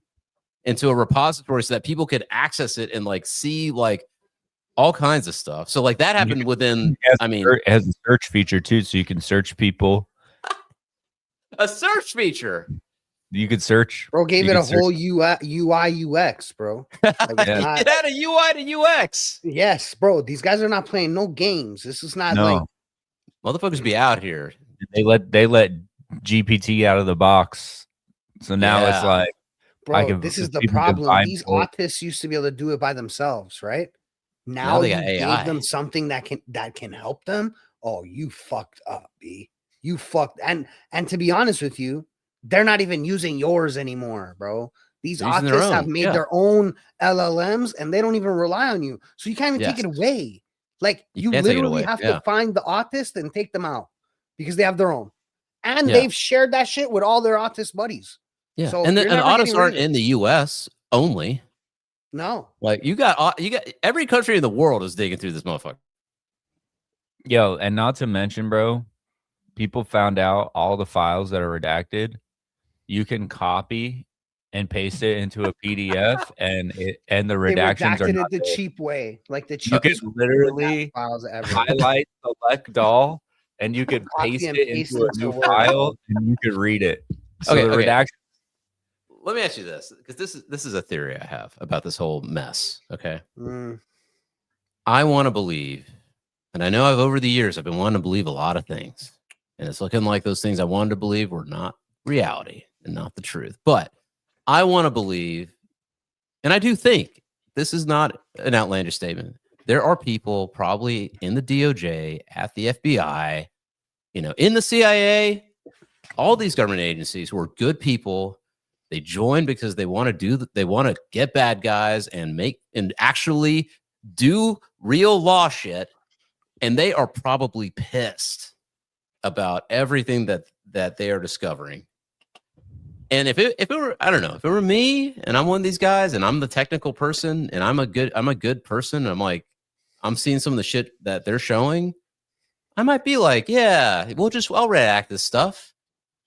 Speaker 2: into a repository so that people could access it and like see like all kinds of stuff. So like that happened within,
Speaker 1: it has a search feature too. So you can search people.
Speaker 2: A search feature.
Speaker 1: You could search.
Speaker 3: Bro gave it a whole UI UX, bro. Like,
Speaker 2: it had a UI to UX.
Speaker 3: Yes, bro. These guys are not playing no games. This is not like
Speaker 2: motherfuckers be out here.
Speaker 1: They let GPT out of the box. So now it's like,
Speaker 3: bro, this is the problem. These autists used to be able to do it by themselves, right? Now you gave them something that can help them. Oh, you fucked up, B. You fucked. And to be honest with you, they're not even using yours anymore, bro. These autists have made their own LLMs and they don't even rely on you. So you can't even take it away. Like you literally have to find the autist and take them out because they have their own. And they've shared that shit with all their autist buddies.
Speaker 2: Yeah. So and the autists aren't in the US only.
Speaker 3: No.
Speaker 2: Like you got every country in the world is digging through this motherfucker.
Speaker 1: Yo, and not to mention, bro, people found out all the files that are redacted. You can copy and paste it into a PDF, and the redactions are not
Speaker 3: the cheap way, like the
Speaker 1: cheapest. You can literally
Speaker 3: files ever.
Speaker 1: Highlight, select all, and you could paste it into a new file, and you could read it. So the redactions.
Speaker 2: Let me ask you this, because this is a theory I have about this whole mess. Okay, I want to believe, and I know over the years I've been wanting to believe a lot of things, and it's looking like those things I wanted to believe were not reality and not the truth. But I want to believe, and I do think this is not an outlandish statement. There are people probably in the DOJ, at the FBI, in the CIA, all these government agencies who are good people. They join because they want to get bad guys and actually do real law shit. And they are probably pissed about everything that they are discovering. And if it were, I don't know, if it were me and I'm one of these guys and I'm the technical person and I'm a good person, and I'm seeing some of the shit that they're showing, I might be like, yeah, I'll redact this stuff.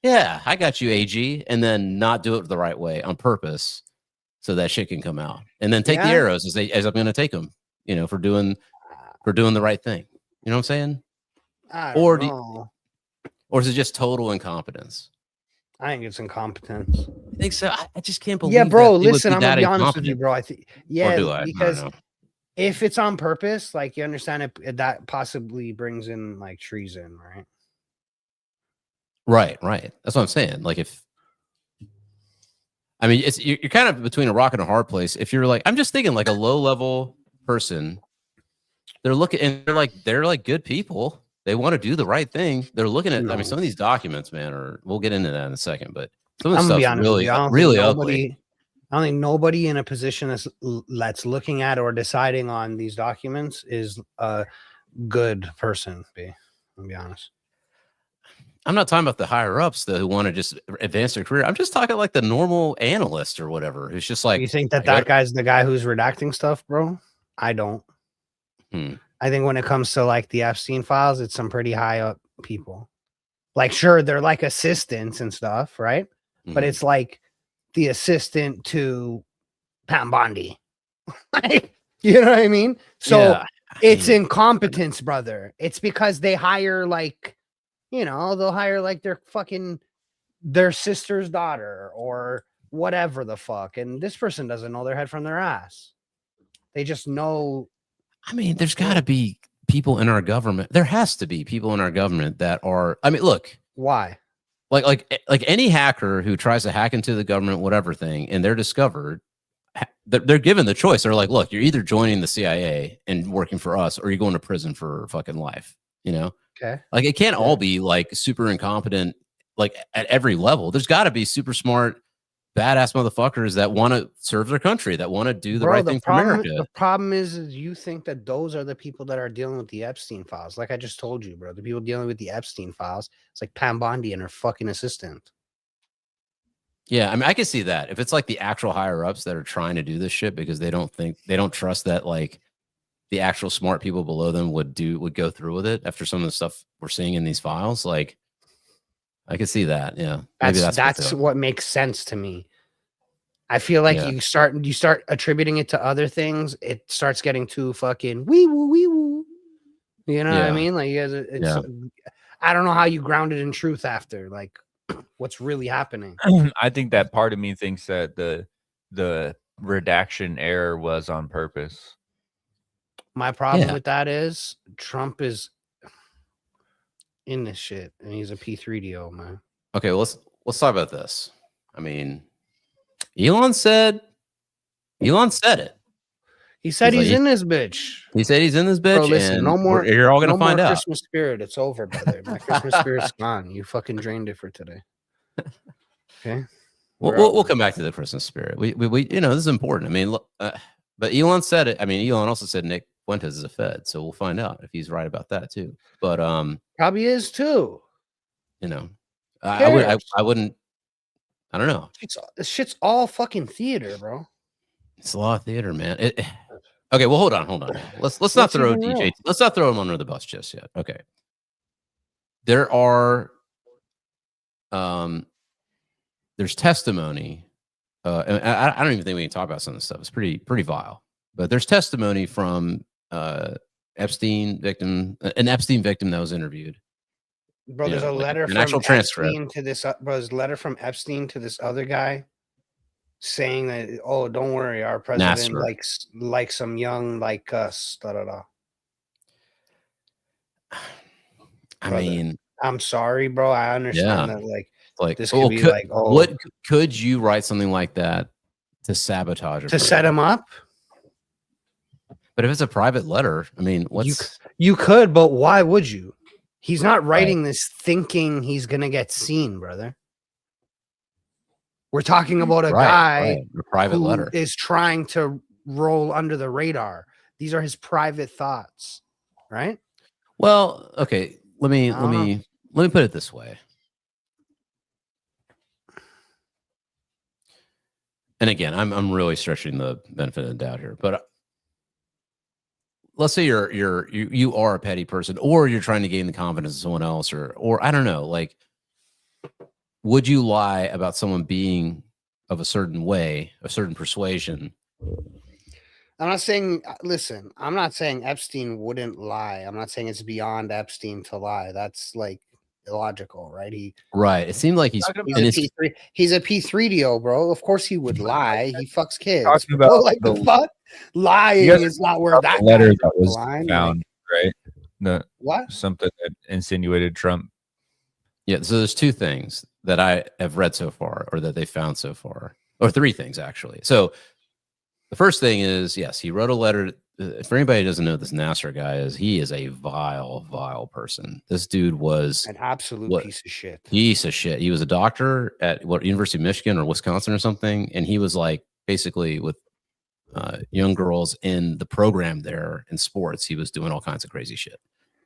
Speaker 2: Yeah, I got you, AG, and then not do it the right way on purpose so that shit can come out. And then take the arrows as I'm going to take them, for doing the right thing. You know what I'm saying? Or is it just total incompetence?
Speaker 3: I think it's incompetence.
Speaker 2: I think so. I just can't believe.
Speaker 3: Yeah, bro. Listen, I'm gonna be honest with you, bro. I think because if it's on purpose, like you understand it, that possibly brings in like treason, right?
Speaker 2: Right. That's what I'm saying. Like you're kind of between a rock and a hard place. If you're like, I'm just thinking like a low level person, they're looking and they're like good people. They want to do the right thing. They're looking at, some of these documents, man, we'll get into that in a second, but some of the stuff's really ugly.
Speaker 3: I don't think nobody in a position that's looking at or deciding on these documents is a good person. I'll be honest.
Speaker 2: I'm not talking about the higher ups though, who want to just advance their career. I'm just talking like the normal analyst or whatever who's just like,
Speaker 3: You think that
Speaker 2: I go
Speaker 3: guy's the guy who's redacting stuff, bro? I don't. I think when it comes to like the Epstein files, it's some pretty high up people. Like, sure, they're like assistants and stuff, right? But it's like the assistant to Pam Bondi. You know what I mean? So
Speaker 2: yeah,
Speaker 3: it's incompetence, brother. It's because they hire like, you know, they'll hire like their sister's daughter or whatever the fuck. And this person doesn't know their head from their ass. They just know.
Speaker 2: I mean, there's got to be people in our government. There has to be people in our government that are. I mean, look,
Speaker 3: Why?
Speaker 2: like any hacker who tries to hack into the government, whatever thing, and they're discovered, they're given the choice. They're like, look, you're either joining the CIA and working for us, or you're going to prison for fucking life. You know,
Speaker 3: Okay.
Speaker 2: like it can't all be like super incompetent, like at every level. There's got to be super smart, badass motherfuckers that want to serve their country, that want to do the right thing for America.
Speaker 3: The problem is you think that those are the people that are dealing with the Epstein files. Like I just told you, bro, the people dealing with the Epstein files, it's like Pam Bondi and her fucking assistant.
Speaker 2: Yeah, I mean, I can see that if it's like the actual higher ups that are trying to do this shit because they don't trust that like the actual smart people below them would go through with it after some of the stuff we're seeing in these files. Like, I could see that. Yeah, maybe
Speaker 3: That's what makes sense to me. I feel like you start attributing it to other things. It starts getting too fucking wee woo. You know what I mean? Like you guys, I don't know how you ground it in truth after like what's really happening.
Speaker 1: I think that part of me thinks that the redaction error was on purpose.
Speaker 3: My problem with that is Trump is in this shit and he's a P3DO, man.
Speaker 2: Okay, well, let's talk about this. I mean, Elon said it.
Speaker 3: He said he's in this bitch.
Speaker 2: He said he's in this bitch.
Speaker 3: Bro, listen,
Speaker 2: and
Speaker 3: no more.
Speaker 2: You're all gonna find out.
Speaker 3: Christmas spirit. It's over, brother. My Christmas spirit's gone. You fucking drained it for today. Okay.
Speaker 2: We'll come back to the Christmas spirit. We you know, this is important. I mean, but Elon said it. I mean, Elon also said Nick Fuentes is a Fed, so we'll find out if he's right about that too. But
Speaker 3: probably is too.
Speaker 2: You know, I wouldn't. I don't know.
Speaker 3: This shit's all fucking theater, bro.
Speaker 2: It's a lot of theater, man. Okay, well, hold on. Let's not throw DJ. Let's not throw him under the bus just yet. Okay. There are, there's testimony. And I don't even think we can talk about some of this stuff. It's pretty vile. But there's testimony from an Epstein victim that was interviewed.
Speaker 3: Bro, there's a letter from Epstein to this. Bro, there's a letter from Epstein to this other guy saying that, oh, don't worry, our president likes some young like us. Da da da.
Speaker 2: I mean,
Speaker 3: I'm sorry, bro. I understand that. Like this could be
Speaker 2: what could you write something like that to sabotage
Speaker 3: to set him up?
Speaker 2: But if it's a private letter, I mean,
Speaker 3: you could, but why would you? He's not writing this thinking he's gonna get seen, brother. We're talking about a guy
Speaker 2: a private letter
Speaker 3: is trying to roll under the radar. These are his private thoughts, right?
Speaker 2: Well, okay. Let me put it this way. And again, I'm really stretching the benefit of the doubt here, but let's say you are a petty person, or you're trying to gain the confidence of someone else, or I don't know, like, would you lie about someone being of a certain way, a certain persuasion?
Speaker 3: I'm not saying, listen, I'm not saying Epstein wouldn't lie. I'm not saying it's beyond Epstein to lie. That's like illogical, right?
Speaker 2: It seemed like he's a
Speaker 3: P3DO, bro. Of course he would lie. He fucks kids.
Speaker 1: Talking about
Speaker 3: like the fuck? Lying is not where that
Speaker 1: letter that was found,
Speaker 3: like,
Speaker 1: right?
Speaker 3: What?
Speaker 1: Something that insinuated Trump.
Speaker 2: Yeah, so there's two things that I have read so far, or that they found so far, or three things actually. So the first thing is, yes, he wrote a letter. For anybody who doesn't know who this Nasser guy is, he is a vile person. This dude was
Speaker 3: an absolute piece of shit.
Speaker 2: Piece of shit. He was a doctor at University of Michigan or Wisconsin or something, and he was like basically with young girls in the program there in sports. He was doing all kinds of crazy shit.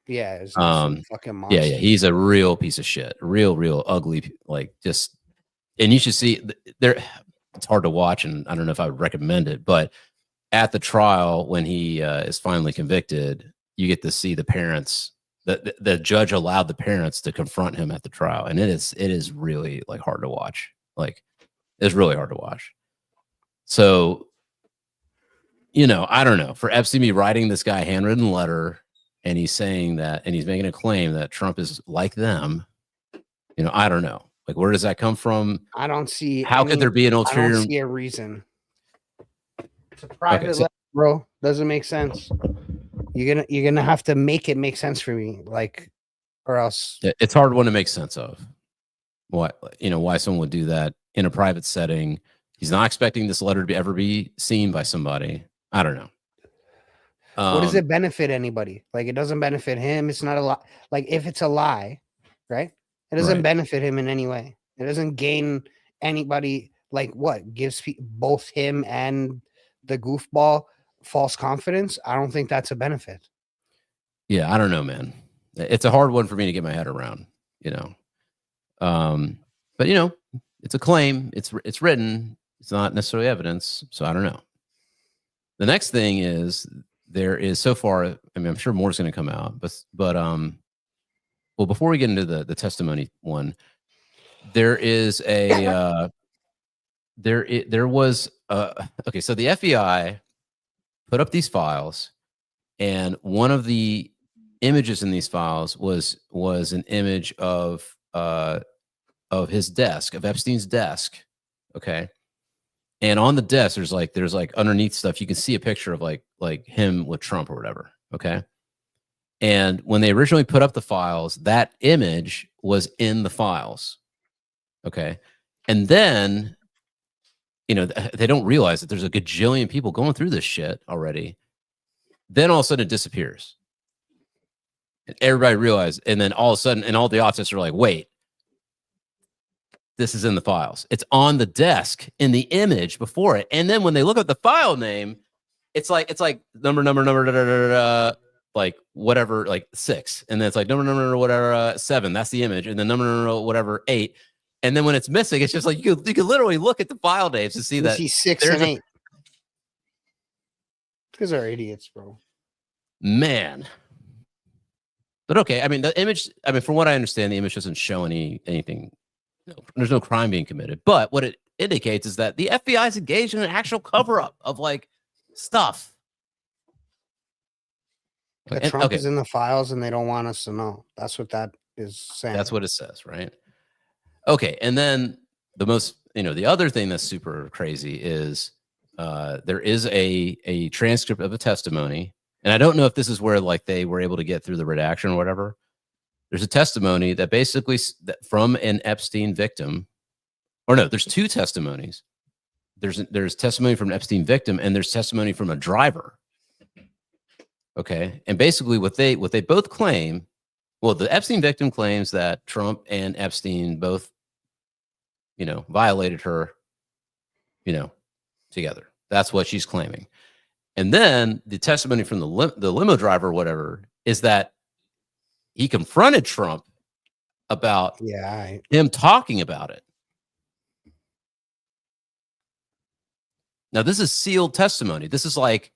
Speaker 3: Yeah, it's some fucking monster.
Speaker 2: Yeah, he's a real piece of shit, real ugly, like just. And you should see there. It's hard to watch, and I don't know if I would recommend it, but at the trial when he is finally convicted, you get to see the parents. The judge allowed the parents to confront him at the trial, and it is really like hard to watch. Like it's really hard to watch. So, I don't know. For Epstein to be writing this guy a handwritten letter, and he's saying that, and he's making a claim that Trump is like them. I don't know. Like, where does that come from?
Speaker 3: I don't see.
Speaker 2: How could there be an ulterior?
Speaker 3: I don't see a reason. It's a private letter, bro. Doesn't make sense. You're gonna have to make it make sense for me, like, or else.
Speaker 2: It's hard one to make sense of. Why someone would do that in a private setting. He's not expecting this letter to ever be seen by somebody. I don't know.
Speaker 3: What does it benefit anybody? Like, it doesn't benefit him. It's not a lie. Like, if it's a lie, right? It doesn't benefit him in any way. It doesn't gain anybody. Like, what gives both him and the goofball false confidence? I don't think that's a benefit.
Speaker 2: Yeah, I don't know, man. It's a hard one for me to get my head around. But it's a claim. It's written. It's not necessarily evidence. So I don't know. The next thing is there is so far. I mean, I'm sure more is going to come out, but well, before we get into the testimony one, there is a there was okay. So the FBI put up these files, and one of the images in these files was an image of his desk, of Epstein's desk. Okay. And on the desk, there's like underneath stuff, you can see a picture of like him with Trump or whatever. Okay. And when they originally put up the files, that image was in the files. Okay. And then, they don't realize that there's a gajillion people going through this shit already. Then all of a sudden it disappears. And everybody realized, and then all of a sudden, and all the officers are like, wait, this is in the files. It's on the desk in the image before it. And then when they look at the file name, it's like number, da, da, da, da, like whatever, like 6. And then it's like number, whatever, 7. That's the image. And then number, whatever, 8. And then when it's missing, it's just like you could literally look at the file names to see that.
Speaker 3: See 6 and 8. Because they're idiots, bro.
Speaker 2: Man. But okay, I mean, the image, from what I understand, the image doesn't show anything. There's no crime being committed. But what it indicates is that the FBI is engaged in an actual cover-up of like stuff.
Speaker 3: That Trump is in the files and they don't want us to know. That's what that is saying.
Speaker 2: That's what it says, right? Okay, and then the most, the other thing that's super crazy is there is a transcript of a testimony, and I don't know if this is where like they were able to get through the redaction or whatever. There's a testimony that basically from an Epstein victim, or no, there's 2 testimonies. There's testimony from an Epstein victim, and there's testimony from a driver. Okay, and basically what they both claim. Well, the Epstein victim claims that Trump and Epstein both, violated her, together. That's what she's claiming. And then the testimony from the limo driver or whatever is that he confronted Trump about him talking about it. Now, this is sealed testimony. This is like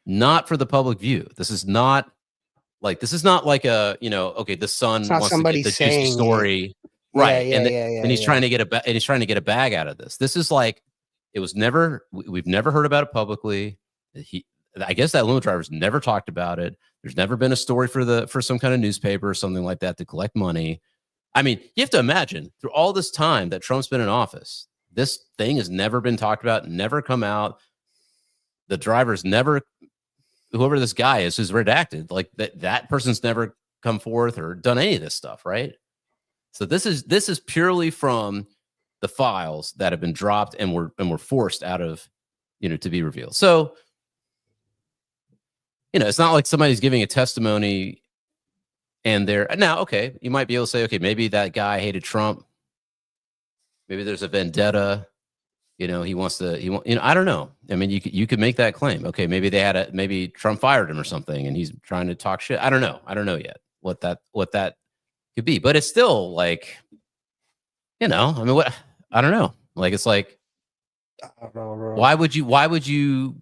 Speaker 2: not for the public view. This is not like a, okay, the son wants to get the juicy story. Right. And he's trying to get a bag out of this. This is like, we've never heard about it publicly. I guess that limo driver's never talked about it. There's never been a story for some kind of newspaper or something like that to collect money. I mean, you have to imagine through all this time that Trump's been in office, this thing has never been talked about, never come out. The driver's never, whoever this guy is who's redacted, like that person's never come forth or done any of this stuff, right? So this is purely from the files that have been dropped and were forced out of, to be revealed. So, it's not like somebody's giving a testimony and they're now, okay, you might be able to say, okay, maybe that guy hated Trump. Maybe there's a vendetta. I don't know. I mean, you could make that claim. Okay, maybe maybe Trump fired him or something and he's trying to talk shit. I don't know yet what that could be. But it's still like, I mean, what, I don't know. Like, it's like,
Speaker 3: I don't know, bro.
Speaker 2: why would you,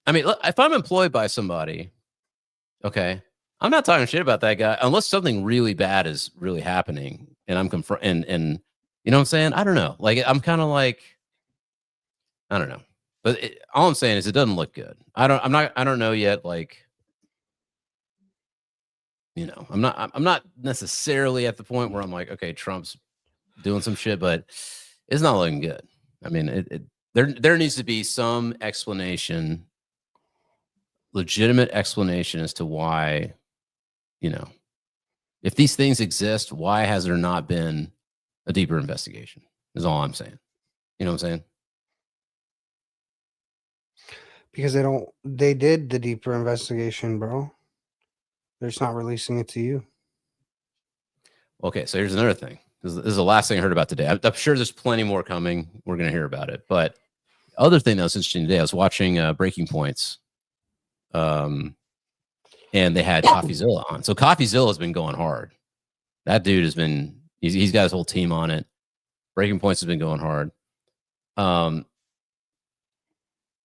Speaker 2: I mean, look, if I'm employed by somebody, okay, I'm not talking shit about that guy unless something really bad is really happening and I'm and you know what I'm saying? I don't know. Like, I'm kind of like, I don't know. But all I'm saying is it doesn't look good. I don't know yet. Like, I'm not necessarily at the point where I'm like, okay, Trump's doing some shit, but it's not looking good. I mean, there needs to be some explanation, legitimate explanation as to why, if these things exist, why has there not been a deeper investigation? Is all I'm saying. You know what I'm saying?
Speaker 3: Because they did the deeper investigation, bro. They're just not releasing it to you.
Speaker 2: Okay, so here's another thing. This is the last thing I heard about today. I'm sure there's plenty more coming. We're going to hear about it. But the other thing that was interesting today, I was watching Breaking Points. And they had CoffeeZilla on. So CoffeeZilla has been going hard. That dude has been, he's got his whole team on it. Breaking Points has been going hard.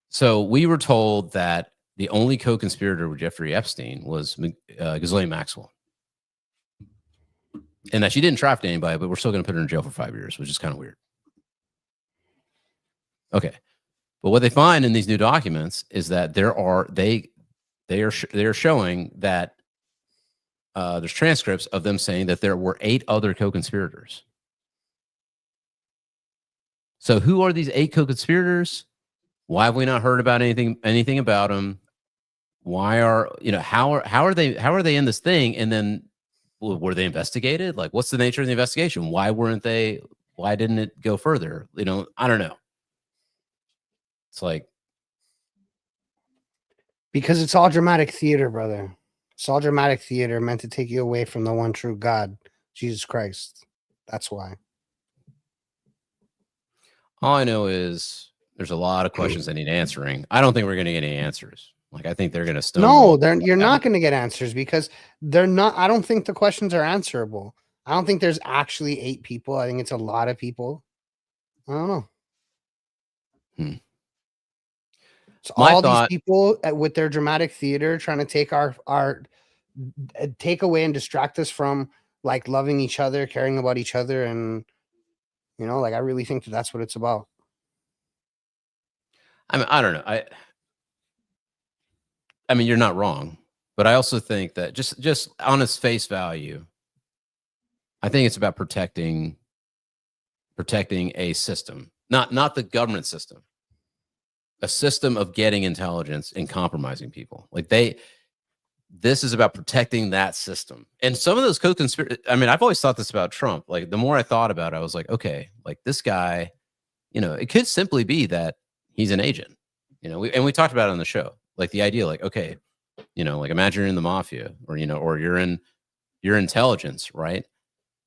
Speaker 2: So we were told that the only co-conspirator with Jeffrey Epstein was Ghislaine Maxwell. And that she didn't traffic anybody, but we're still going to put her in jail for 5 years, which is kind of weird. Okay. But what they find in these new documents is that they are showing that there's transcripts of them saying that there were 8 other co-conspirators. So who are these 8 co-conspirators? Why have we not heard about anything about them? Why are, how are they in this thing? And then, were they investigated? Like, what's the nature of the investigation? Why didn't it go further? I don't know. It's like,
Speaker 3: because it's all dramatic theater, brother. It's all dramatic theater meant to take you away from the one true God, Jesus Christ. That's why.
Speaker 2: all I know is there's a lot of questions that need answering. I don't think we're going to get any answers. Like, I think they're going to
Speaker 3: No, you're not going to get answers because they're not. I don't think the questions are answerable. I don't think there's actually 8 people. I think it's a lot of people. I don't know. It's these people with their dramatic theater trying to take our take away and distract us from like loving each other, caring about each other, and like I really think that's what it's about.
Speaker 2: I mean, I don't know. I mean, you're not wrong, but I also think that just on its face value, I think it's about protecting a system, not the government system, a system of getting intelligence and compromising people. Like this is about protecting that system. And some of those co-conspirators, I mean, I've always thought this about Trump. Like, the more I thought about it, I was like, okay, like this guy, it could simply be that he's an agent, we talked about it on the show. Like, the idea, like, okay, like, imagine you're in the mafia or you're in your intelligence, right?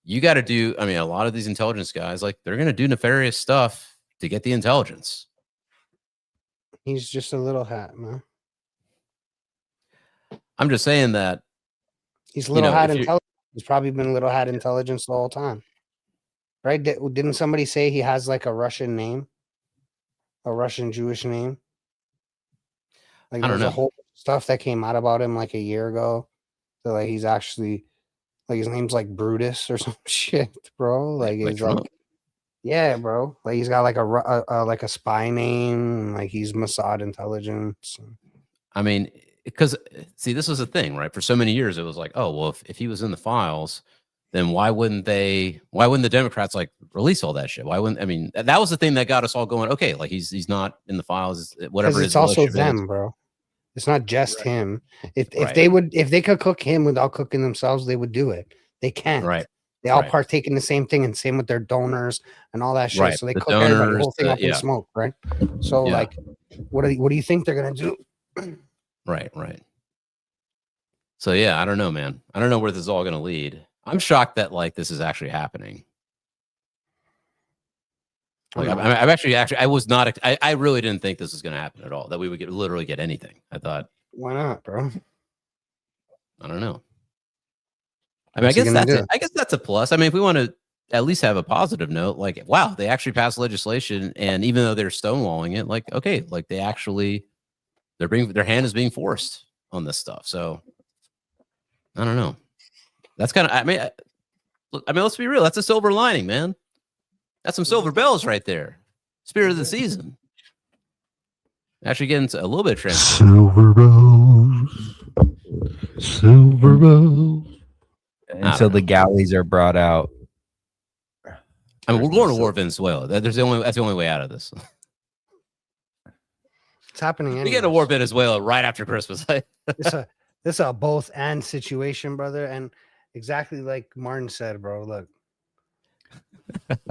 Speaker 2: You got to do, I mean, a lot of these intelligence guys, like, they're going to do nefarious stuff to get the intelligence.
Speaker 3: He's just a little hat, man.
Speaker 2: I'm just saying that
Speaker 3: he's little hat intelligence. He's probably been little hat intelligence the whole time, right? Didn't somebody say he has like a Russian name, a Russian Jewish name? Like, there's a whole stuff that came out about him like a year ago. So like he's actually like his name's like Brutus or some shit, bro. Like he's like, yeah, bro. Like he's got like a spy name. Like he's Mossad intelligence.
Speaker 2: I mean, because see, this was a thing, right? For so many years, it was like, oh, well, if he was in the files, then why wouldn't the Democrats like release all that shit? Why wouldn't, I mean, that was the thing that got us all going, okay, like he's not in the files, whatever.
Speaker 3: It's also them, bro. It's not just him. If they could cook him without cooking themselves, they would do it. They can't.
Speaker 2: Right.
Speaker 3: They all partake in the same thing, and same with their donors and all that shit. Right. So they cook everybody, the whole thing up in smoke, right? So like, what do you think they're gonna do?
Speaker 2: Right. So yeah, I don't know, man. I don't know where this is all gonna lead. I'm shocked that like this is actually happening. Like, I'm actually, I was not. I really didn't think this was going to happen at all. That we would literally get anything. I thought,
Speaker 3: why not, bro?
Speaker 2: I don't know. I mean,
Speaker 3: What's he gonna do?
Speaker 2: I guess that's a plus. I mean, if we want to at least have a positive note, like, wow, they actually passed legislation, and even though they're stonewalling it, like, okay, like they actually their hand is being forced on this stuff. So I don't know. That's kind of I mean, let's be real. That's a silver lining, man. That's some silver bells right there. Spirit of the season. Actually, getting a little bit of
Speaker 4: Silver bells, silver bells.
Speaker 1: Until the galleys are brought out.
Speaker 2: I mean, we're going to war with Venezuela. That's the only way out of this.
Speaker 3: It's happening.
Speaker 2: We get a war with Venezuela right after Christmas.
Speaker 3: This is a both and situation, brother. And exactly like Martin said, bro. Look,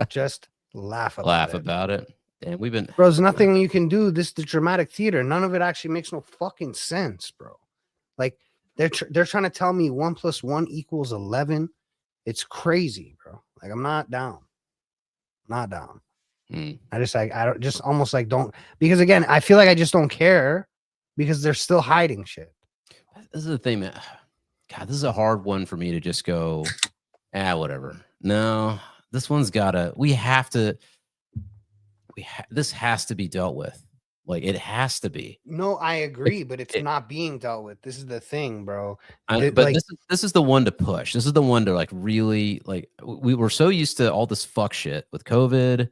Speaker 3: just laugh about
Speaker 2: it. And we've been,
Speaker 3: bro. There's nothing you can do. This is the dramatic theater. None of it actually makes no fucking sense, bro. Like they're trying to tell me 1 + 1 = 11. It's crazy, bro. Like I'm not down. Not down. I don't just almost like don't, because again, I feel like I just don't care because they're still hiding shit.
Speaker 2: This is the thing, man. God, this is a hard one for me to just go, whatever. No, this one's gotta, this has to be dealt with. Like it has to be.
Speaker 3: No, I agree, but it's not being dealt with. This is the thing, bro.
Speaker 2: But like, this is the one to push. This is the one to like really like. We were so used to all this fuck shit with COVID,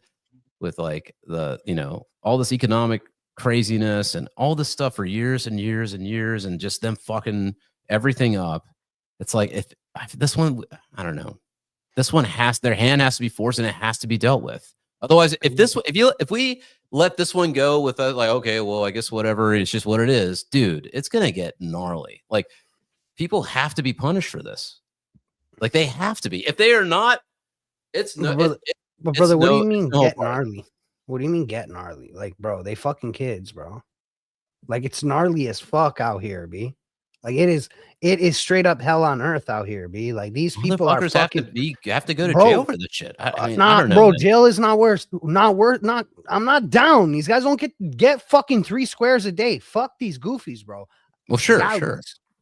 Speaker 2: with like the all this economic craziness and all this stuff for years and years and years, and just them fucking everything up. It's like if this one, I don't know. This one their hand has to be forced and it has to be dealt with. Otherwise, if we let this one go with like, okay, well, I guess whatever, it's just what it is, dude, it's gonna get gnarly. Like people have to be punished for this. Like they have to be. If they are not, it's no.
Speaker 3: But brother, what do you mean get gnarly? What do you mean get gnarly? Like, bro, they fucking kids, bro. Like it's gnarly as fuck out here, B. Like it is straight up hell on earth out here, B. Like these people are fucking
Speaker 2: have to go to jail for this shit. I mean, I don't know,
Speaker 3: bro.
Speaker 2: man.
Speaker 3: Jail is not worth. I'm not down. These guys don't get fucking 3 squares a day. Fuck these goofies, bro.
Speaker 2: Well, sure.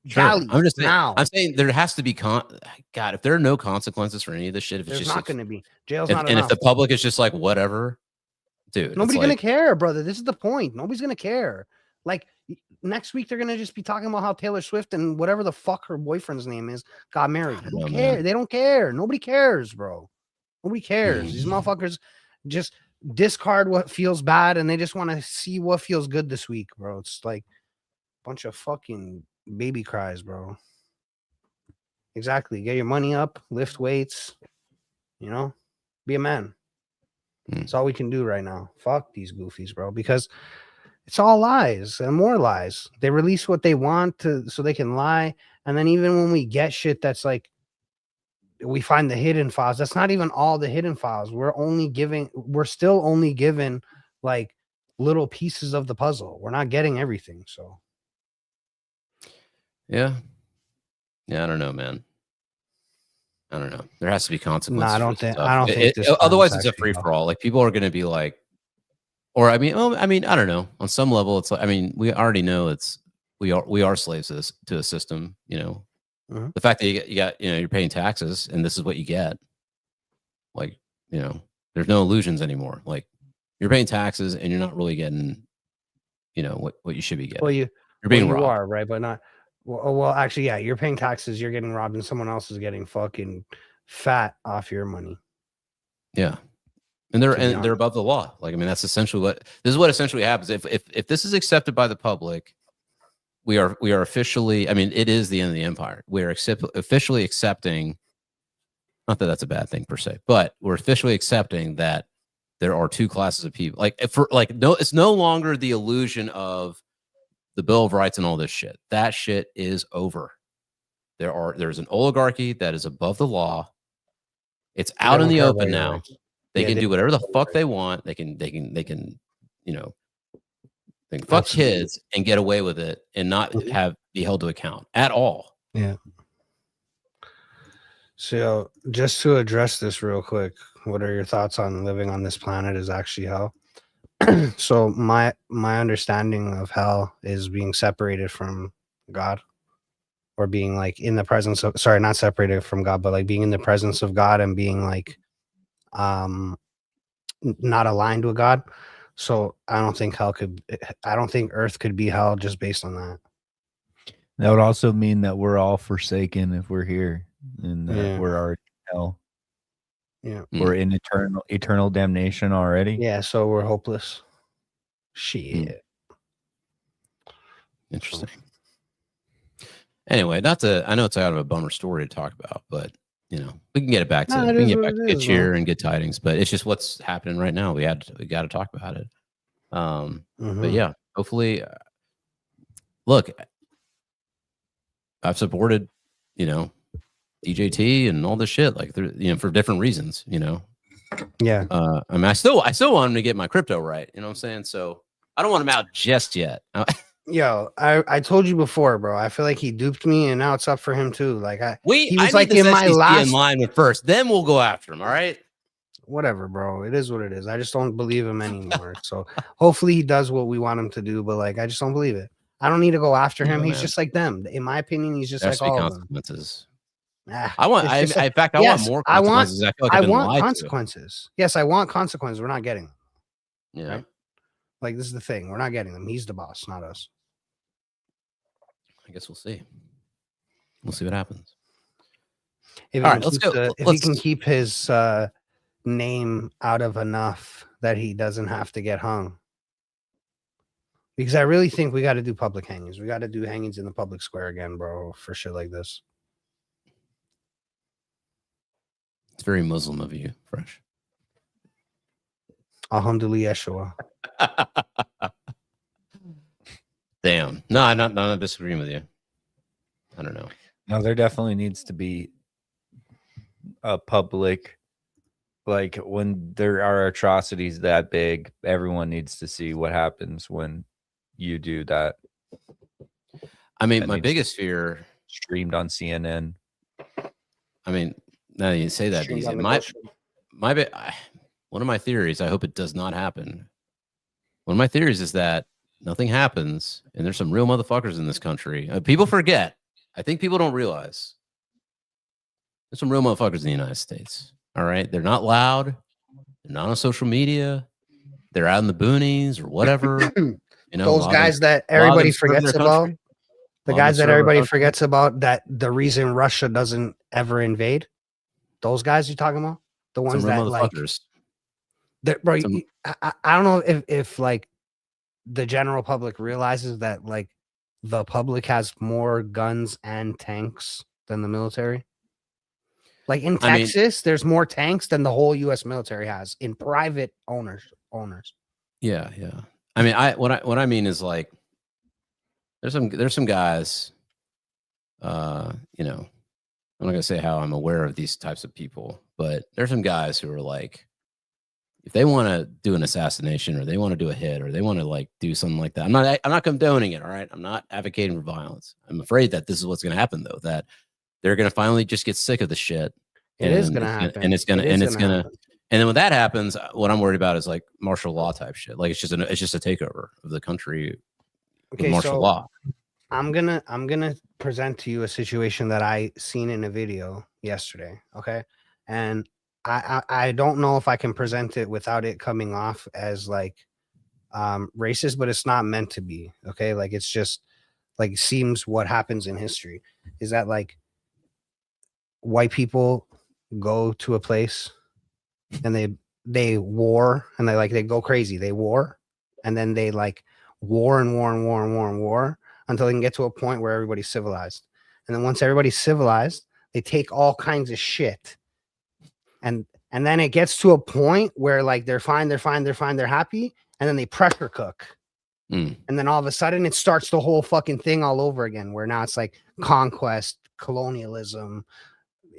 Speaker 3: Galleys,
Speaker 2: I'm just saying,
Speaker 3: now.
Speaker 2: I'm saying there has to be God, if there are no consequences for any of this shit, if it's
Speaker 3: There's
Speaker 2: just
Speaker 3: not going to be jail's not
Speaker 2: and
Speaker 3: enough.
Speaker 2: if the public is just like whatever, dude,
Speaker 3: nobody's gonna care, brother. This is the point. Nobody's gonna care. Like next week, they're gonna just be talking about how Taylor Swift and whatever the fuck her boyfriend's name is got married. Who cares? They don't care. Nobody cares, bro. Nobody cares. These motherfuckers just discard what feels bad and they just want to see what feels good this week, bro. It's like a bunch of fucking baby cries, bro. Exactly. Get your money up, lift weights, be a man. That's all we can do right now. Fuck these goofies, bro, because it's all lies and more lies. They release what they want so they can lie. And then even when we get shit that's like, we find the hidden files, that's not even all the hidden files. We're still only given like little pieces of the puzzle. We're not getting everything. So
Speaker 2: yeah, I don't know, man. I don't know. There has to be consequences.
Speaker 3: No, I don't think this
Speaker 2: otherwise it's a free for all. Like people are going to be like, or I mean, I don't know. On some level, it's like, I mean, we already know we are slaves to a system. The fact that you got you're paying taxes and this is what you get. Like there's no illusions anymore. Like you're paying taxes and you're not really getting what you should be getting.
Speaker 3: Well, you're
Speaker 2: being robbed.
Speaker 3: You are right, but not. Well, actually, yeah, you're paying taxes, you're getting robbed, and someone else is getting fucking fat off your money.
Speaker 2: Yeah, and they're above the law. Like, I mean, that's essentially what essentially happens. If this is accepted by the public, we are officially. I mean, it is the end of the empire. We are officially accepting. Not that that's a bad thing per se, but we're officially accepting that there are 2 classes of people. It's no longer the illusion of the Bill of Rights and all this shit. That shit is over. There's an oligarchy that is above the law. It's out in the open now. They can do whatever the fuck they want. They can fuck kids and get away with it and not be held to account at all.
Speaker 3: Yeah. So just to address this real quick, what are your thoughts on living on this planet is actually hell? So my understanding of hell is being separated from God or being like in the presence of, sorry, not separated from God, but like being in the presence of God and being like not aligned with God. So I don't think earth could be hell just based on that.
Speaker 1: That would also mean that we're all forsaken if we're here, and that we're already in hell.
Speaker 3: Yeah.
Speaker 1: We're in eternal damnation already.
Speaker 3: Yeah, so we're hopeless. Shit.
Speaker 2: Interesting. Anyway, I know it's kind of a bummer story to talk about, but we can get it back to we can get back to good cheer and good tidings. But it's just what's happening right now. We got to talk about it. But yeah, hopefully, look, I've supported, DJT and all this shit, like for different reasons,
Speaker 3: Yeah.
Speaker 2: I mean, I still want him to get my crypto right. You know what I'm saying? So I don't want him out just yet.
Speaker 3: Yo, I told you before, bro. I feel like he duped me, and now it's up for him too. Like he was like in my last
Speaker 2: in line with first, then we'll go after him. All right.
Speaker 3: Whatever, bro. It is what it is. I just don't believe him anymore. So hopefully he does what we want him to do, but like I just don't believe it. I don't need to go after him. He's just like them. In my opinion, he's just like all
Speaker 2: consequences.
Speaker 3: Of them.
Speaker 2: I want. In fact, I want more consequences.
Speaker 3: I want consequences. Yes, I want consequences. We're not getting them.
Speaker 2: Yeah.
Speaker 3: Right? Like this is the thing. We're not getting them. He's the boss, not us.
Speaker 2: I guess we'll see. We'll see what happens.
Speaker 3: If
Speaker 2: all right, let's go.
Speaker 3: If he can keep his name out of enough that he doesn't have to get hung. Because I really think we got to do public hangings. We got to do hangings in the public square again, bro, for shit like this.
Speaker 2: It's very Muslim of you, Fresh.
Speaker 3: Alhamdulillah, Yeshua.
Speaker 2: Damn. No, I'm not disagreeing with you. I don't know.
Speaker 1: No, there definitely needs to be a public, like when there are atrocities that big, everyone needs to see what happens when you do that.
Speaker 2: I mean, my biggest fear
Speaker 1: streamed on CNN.
Speaker 2: I mean, now that you say that, Deezy, one of my theories, I hope it does not happen. One of my theories is that nothing happens, and there's some real motherfuckers in this country. People forget. I think people don't realize there's some real motherfuckers in the United States. All right, they're not loud. They're not on social media. They're out in the boonies or whatever.
Speaker 3: Those guys that everybody forgets about. The guys that everybody forgets about. That the reason Russia doesn't ever invade. Those guys you're talking about, the ones that like. Bro, I don't know if like the general public realizes that like the public has more guns and tanks than the military. Like in Texas, there's more tanks than the whole U.S. military has in private owners.
Speaker 2: Yeah. I mean, what I mean is like there's some guys. I'm not gonna say how I'm aware of these types of people, but there's some guys who are like, if they want to do an assassination or they want to do a hit or they want to like do something like that, I'm not condoning it. All right. I'm not advocating for violence. I'm afraid that this is what's going to happen though, that they're going to finally just get sick of the shit.
Speaker 3: It is going to happen.
Speaker 2: And then when that happens, what I'm worried about is like martial law type shit. Like it's just a takeover of the country. Okay. Martial law.
Speaker 3: I'm going to present to you a situation that I seen in a video yesterday. Okay. And I don't know if I can present it without it coming off as like racist, but it's not meant to be. Okay. Like it's just like seems what happens in history is that like white people go to a place and they war and they go crazy. They war and then they like war until they can get to a point where everybody's civilized. And then once everybody's civilized, they take all kinds of shit. And then it gets to a point where like they're fine, they're happy, and then they pressure cook. And then all of a sudden it starts the whole fucking thing all over again, where now it's like conquest, colonialism,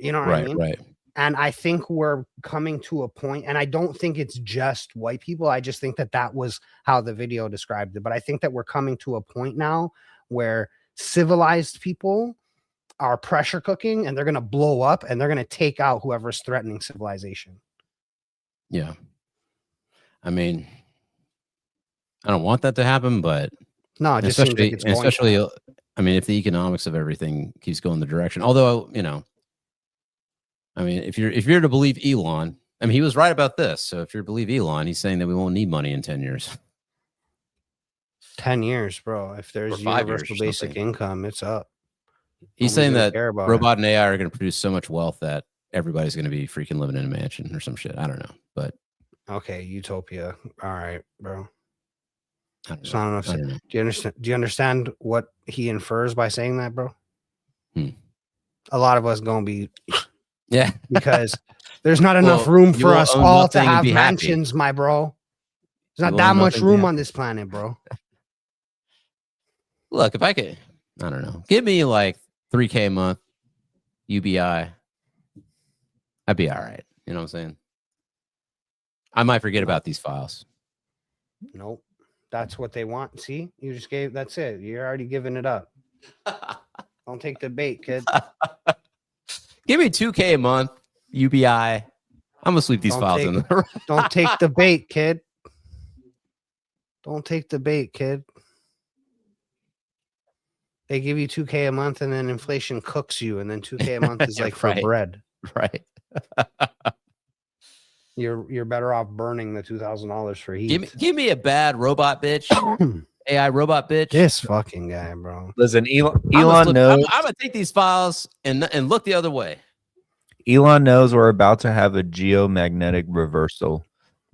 Speaker 3: you know what I mean?
Speaker 2: Right.
Speaker 3: And I think we're coming to a point, and I don't think it's just white people. I just think that was how the video described it. But I think that we're coming to a point now where civilized people are pressure cooking and they're going to blow up and they're going to take out whoever's threatening civilization.
Speaker 2: Yeah. I mean, I don't want that to happen, but
Speaker 3: no, it just seems like it's going
Speaker 2: I mean, if the economics of everything keeps going the direction, although, I mean, if you're to believe Elon, I mean, he was right about this. So if you're to believe Elon, he's saying that we won't need money in 10 years.
Speaker 3: 10 years, bro. If
Speaker 2: Or
Speaker 3: there's
Speaker 2: 5 years
Speaker 3: universal
Speaker 2: or
Speaker 3: basic
Speaker 2: something.
Speaker 3: income, it's up.
Speaker 2: He's
Speaker 3: Nobody's
Speaker 2: saying
Speaker 3: gonna
Speaker 2: that
Speaker 3: care about
Speaker 2: robot and AI are going to produce so much wealth that everybody's going to be freaking living in a mansion or some shit. I don't know, but
Speaker 3: Okay, utopia. All right, bro.
Speaker 2: I don't
Speaker 3: It's
Speaker 2: know.
Speaker 3: not enough.
Speaker 2: I don't know.
Speaker 3: Do you understand what he infers by saying that, bro?
Speaker 2: Hmm.
Speaker 3: A lot of us gonna be
Speaker 2: Yeah,
Speaker 3: because there's not enough
Speaker 2: Well,
Speaker 3: room
Speaker 2: you
Speaker 3: for
Speaker 2: will
Speaker 3: us
Speaker 2: own
Speaker 3: all to
Speaker 2: nothing and
Speaker 3: have
Speaker 2: be happy.
Speaker 3: mansions, my bro. There's
Speaker 2: You
Speaker 3: not
Speaker 2: will
Speaker 3: that
Speaker 2: own
Speaker 3: much
Speaker 2: nothing, be
Speaker 3: room
Speaker 2: happy.
Speaker 3: on this planet, bro.
Speaker 2: Look, if I could, I don't know, give me like $3K a month UBI, I'd be all right. You know what I'm saying? I might forget about these files.
Speaker 3: Nope. That's what they want. See, you just gave. That's it. You're already giving it up. Don't take the bait, kid.
Speaker 2: Give me $2K a month UBI. I'm gonna sweep these
Speaker 3: Don't
Speaker 2: files
Speaker 3: take-
Speaker 2: in the
Speaker 3: Don't take the bait, kid. Don't take the bait, kid. They give you 2K a month, and then inflation cooks you, and then 2K a month is like for
Speaker 2: Right.
Speaker 3: bread.
Speaker 2: right.
Speaker 3: You're better off burning the $2,000 for heat.
Speaker 2: Give me a bad robot bitch, AI robot bitch.
Speaker 3: This fucking guy, bro.
Speaker 1: Listen, Elon
Speaker 2: I'm
Speaker 1: knows.
Speaker 2: gonna take these files and look the other way.
Speaker 1: Elon knows we're about to have a geomagnetic reversal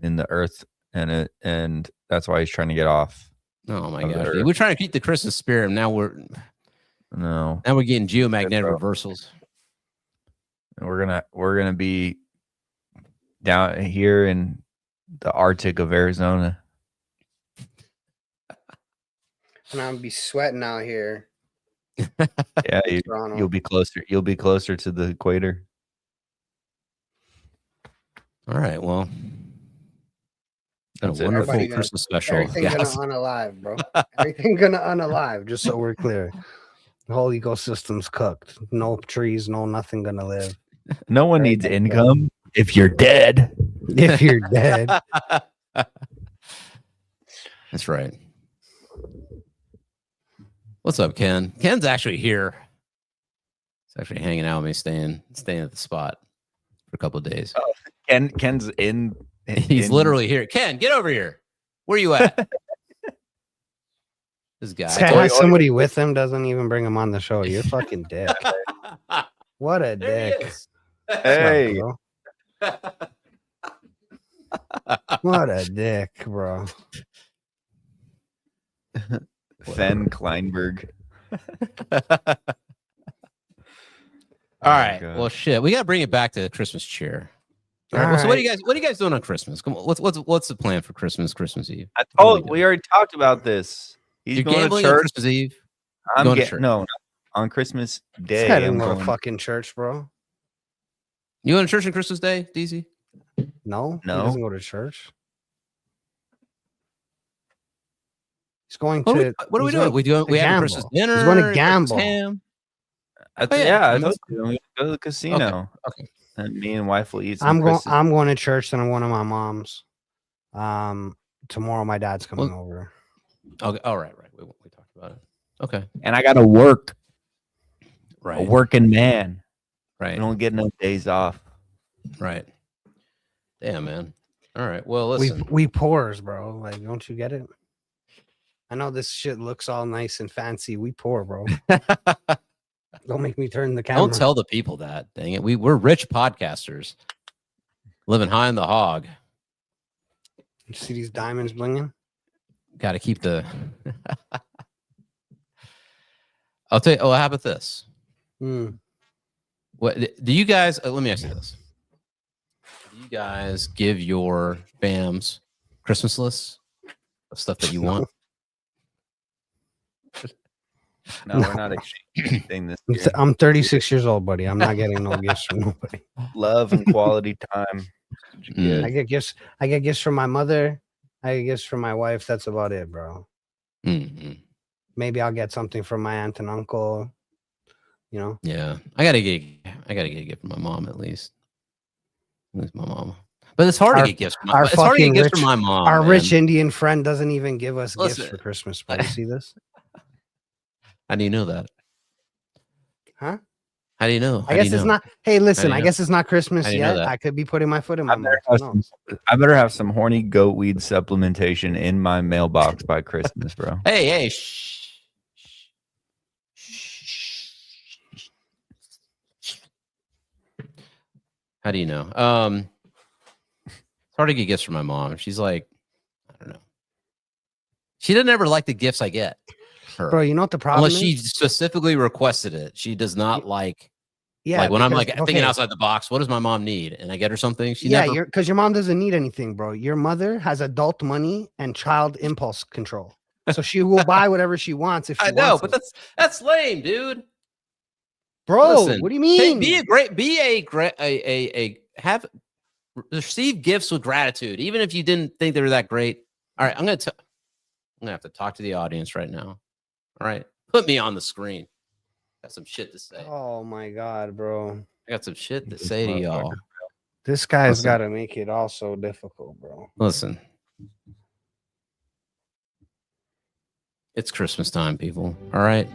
Speaker 1: in the Earth, and that's why he's trying to get off.
Speaker 2: Oh my
Speaker 1: Of
Speaker 2: gosh,
Speaker 1: the
Speaker 2: dude. We're trying to keep the Christmas spirit, and now we're
Speaker 1: No,
Speaker 2: getting geomagnetic
Speaker 1: bro.
Speaker 2: reversals.
Speaker 1: and we're gonna be down here in the Arctic of Arizona.
Speaker 3: And I'm be sweating out here.
Speaker 1: Yeah,
Speaker 3: Toronto.
Speaker 1: you'll be closer. You'll be closer to the equator.
Speaker 2: All right, well,
Speaker 1: That's
Speaker 2: a
Speaker 1: it.
Speaker 2: wonderful
Speaker 3: Everybody gonna-
Speaker 2: Christmas special,
Speaker 3: Everything
Speaker 2: guys.
Speaker 3: gonna unalive, bro. Everything gonna unalive. Just so we're clear, the whole ecosystem's cooked. No trees, no nothing gonna live.
Speaker 1: No one needs
Speaker 3: Everything,
Speaker 1: income if you're dead.
Speaker 3: If you're dead,
Speaker 2: That's right. What's up, Ken? Ken's actually here. He's actually hanging out with me, staying at the spot for a couple of days.
Speaker 1: Ken's in.
Speaker 2: He's literally here. Ken, get over here. Where you at? This guy.
Speaker 3: this guy has somebody with him. Doesn't even bring him on the show. You're fucking dick. What a
Speaker 2: There he
Speaker 3: dick.
Speaker 2: is.
Speaker 3: What's up,
Speaker 1: Hey,
Speaker 3: bro? What a dick, bro.
Speaker 1: Fen Kleinberg.
Speaker 2: All right.
Speaker 1: God.
Speaker 2: Well, shit. We got to bring it back to the Christmas cheer. All right.
Speaker 3: All
Speaker 2: Well, so
Speaker 3: right.
Speaker 2: what are you guys doing on Christmas? Come on. What's the plan for Christmas Eve?
Speaker 1: I
Speaker 2: What are
Speaker 1: told we already talked about this. He's
Speaker 2: You're
Speaker 1: going to
Speaker 2: gambling on
Speaker 1: church.
Speaker 2: Christmas Eve.
Speaker 1: I'm
Speaker 2: going to
Speaker 1: getting
Speaker 2: church.
Speaker 1: no on Christmas
Speaker 3: This
Speaker 1: Day.
Speaker 3: guy
Speaker 1: I'm
Speaker 3: didn't go to
Speaker 1: going.
Speaker 3: fucking church, bro.
Speaker 2: You going to church on Christmas Day, Deezy?
Speaker 3: No,
Speaker 1: No.
Speaker 3: he doesn't go to church. He's going
Speaker 2: What
Speaker 3: to.
Speaker 2: are we
Speaker 3: he's
Speaker 2: doing?
Speaker 3: going
Speaker 2: We have a
Speaker 3: gamble.
Speaker 2: Christmas dinner.
Speaker 3: He's going to
Speaker 2: Christmas
Speaker 3: gamble.
Speaker 2: ham.
Speaker 1: That's,
Speaker 2: Oh, yeah.
Speaker 1: yeah, I
Speaker 2: I'm-
Speaker 1: told you. I'm going to go to the casino.
Speaker 2: Okay.
Speaker 1: And me and wife will eat some.
Speaker 3: I'm going.
Speaker 1: Christmas-
Speaker 3: I'm going to church, and I'm going to my mom's. Tomorrow my dad's coming over.
Speaker 2: Okay. All right. We talked about it. Okay.
Speaker 1: and I got to work.
Speaker 2: Right.
Speaker 1: A working man. I
Speaker 2: Right.
Speaker 1: don't get no days off.
Speaker 2: Right. Damn, man. All right. Well, listen.
Speaker 3: We poors, bro. Like, don't you get it? I know this shit looks all nice and fancy. We poor, bro. Don't make me turn the camera.
Speaker 2: Don't tell the people that. Dang it. We're rich podcasters living high in the hog.
Speaker 3: You see these diamonds blinging?
Speaker 2: Got to keep the. I'll tell you. Oh, how about this?
Speaker 3: Hmm.
Speaker 2: What do you guys? Let me ask you this: do you guys give your fams Christmas lists of stuff that you want?
Speaker 1: No, we're not exchanging anything this year.
Speaker 3: I'm 36 years old, buddy. I'm not getting no gifts from nobody.
Speaker 1: Love and quality time. That's what you
Speaker 2: Mm.
Speaker 3: I get gifts. I get gifts from my mother. I get gifts from my wife. That's about it, bro.
Speaker 2: Mm-hmm.
Speaker 3: Maybe I'll get something from my aunt and uncle. You know,
Speaker 2: Yeah, I gotta get a gift from my mom at least. At least my mom. But it's hard
Speaker 3: Our-
Speaker 2: to get gifts. From
Speaker 3: our
Speaker 2: it's hard to get
Speaker 3: fucking
Speaker 2: gifts from
Speaker 3: rich-
Speaker 2: my mom.
Speaker 3: our
Speaker 2: man.
Speaker 3: rich Indian friend doesn't even give us gifts
Speaker 2: Listen.
Speaker 3: for Christmas. Bro. You see this?
Speaker 2: How do you know that?
Speaker 3: Huh?
Speaker 2: How do you know?
Speaker 3: I guess it's not. Hey, listen,
Speaker 2: you
Speaker 3: I
Speaker 2: know?
Speaker 3: guess it's not
Speaker 2: How
Speaker 3: Christmas
Speaker 2: do you know
Speaker 3: yet.
Speaker 2: that?
Speaker 3: I could be putting my foot in my
Speaker 1: I
Speaker 3: mouth.
Speaker 1: better,
Speaker 3: Who
Speaker 1: have some,
Speaker 3: knows?
Speaker 1: I better have some horny goat weed supplementation in my mailbox by Christmas, bro.
Speaker 2: Hey, shh. How do you know? It's hard to get gifts from my mom. She's like, I don't know. She doesn't ever like the gifts I get her.
Speaker 3: Bro, you know what the problem
Speaker 2: Unless she
Speaker 3: is?
Speaker 2: specifically requested it. She does not like
Speaker 3: Yeah,
Speaker 2: when I'm
Speaker 3: because-
Speaker 2: like thinking outside the box, what does my mom need? And I get her something. She
Speaker 3: yeah,
Speaker 2: never
Speaker 3: because your mom doesn't need anything, bro. Your mother has adult money and child impulse control, so she will buy whatever she wants if she
Speaker 2: I know,
Speaker 3: wants
Speaker 2: but
Speaker 3: it.
Speaker 2: that's lame, dude.
Speaker 3: Bro,
Speaker 2: Listen,
Speaker 3: what do you mean?
Speaker 2: Receive gifts with gratitude, even if you didn't think they were that great. All right, I'm gonna have to talk to the audience right now. All right, put me on the screen. Got some shit to say.
Speaker 3: Oh my god, bro.
Speaker 2: I got some shit to say to y'all.
Speaker 3: This guy's
Speaker 2: Listen.
Speaker 3: got to make it all so difficult, bro.
Speaker 2: Listen, it's Christmas time, people. All right,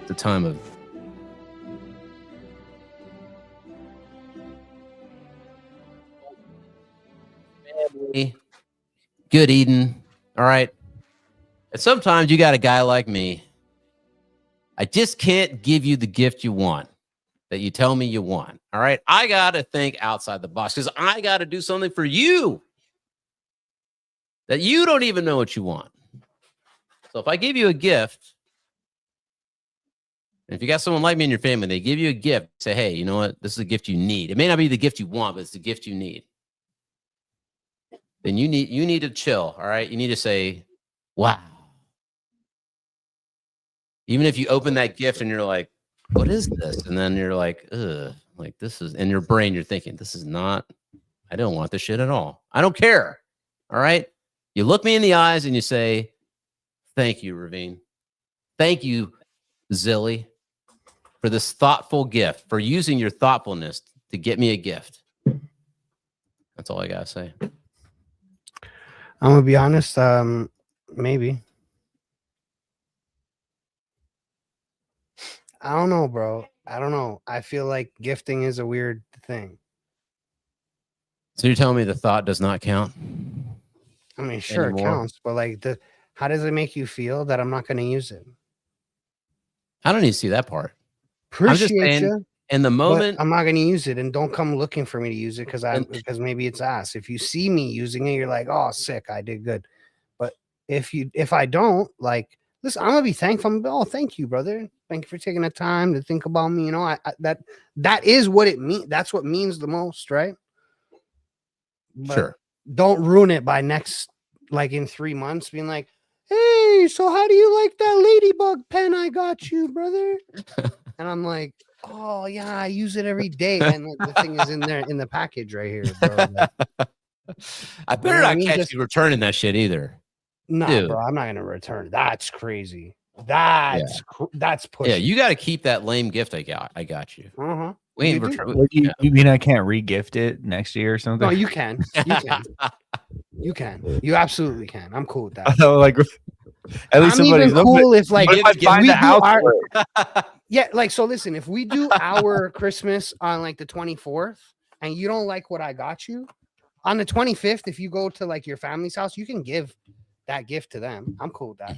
Speaker 2: it's the time of family, good eating. All right, and sometimes you got a guy like me. I just can't give you the gift you want that you tell me you want. All right. I got to think outside the box because I got to do something for you that you don't even know what you want. So if I give you a gift, and if you got someone like me in your family, they give you a gift, say, hey, you know what? This is a gift you need. It may not be the gift you want, but it's the gift you need. Then you need to chill. All right. You need to say, wow. Even if you open that gift and you're like, what is this? And then you're like, ugh, like this is in your brain, you're thinking, this is not, I don't want this shit at all. I don't care. All right. You look me in the eyes and you say, thank you, Ravine. Thank you, ZiLLY, for this thoughtful gift, for using your thoughtfulness to get me a gift. That's all I got to say.
Speaker 3: I'm going to be honest. Maybe. I don't know, bro. I don't know. I feel like gifting is a weird thing.
Speaker 2: So you're telling me the thought does not count?
Speaker 3: I mean, sure,
Speaker 2: Anymore?
Speaker 3: it counts, but like, how does it make you feel that I'm not going to use it?
Speaker 2: I don't need to see that part.
Speaker 3: Appreciate
Speaker 2: saying,
Speaker 3: you.
Speaker 2: In the moment,
Speaker 3: I'm not going to use it, and don't come looking for me to use it because maybe it's ass. If you see me using it, you're like, oh, sick, I did good. But if I don't, like, listen, I'm gonna be thankful. Oh, thank you, brother. Thank you for taking the time to think about me. You know, that is what it means. That's what means the most, right? But
Speaker 2: sure.
Speaker 3: Don't ruin it by in 3 months, being like, hey, so how do you like that ladybug pen I got you, brother? And I'm like, oh yeah, I use it every day. And the thing is in there in the package right here, bro. Like,
Speaker 2: I better not catch you returning that shit either.
Speaker 3: No,
Speaker 2: Dude.
Speaker 3: bro, I'm not gonna return. That's crazy. That's pushing.
Speaker 2: Yeah, you got to keep that lame gift I got you.
Speaker 3: Uh-huh.
Speaker 2: We ain't
Speaker 3: You
Speaker 2: return.
Speaker 1: You mean I can't re-gift it next year or something?
Speaker 3: No, you can. You can. You can. You absolutely can. I'm cool with that.
Speaker 1: I know, like at least
Speaker 3: I'm even cool if like
Speaker 1: if I find
Speaker 3: we
Speaker 1: the
Speaker 3: do
Speaker 1: house
Speaker 3: our,
Speaker 1: for it.
Speaker 3: yeah, like so listen, if we do our Christmas on like the 24th and you don't like what I got you, on the 25th, if you go to like your family's house, you can give that gift to them. I'm cool with that.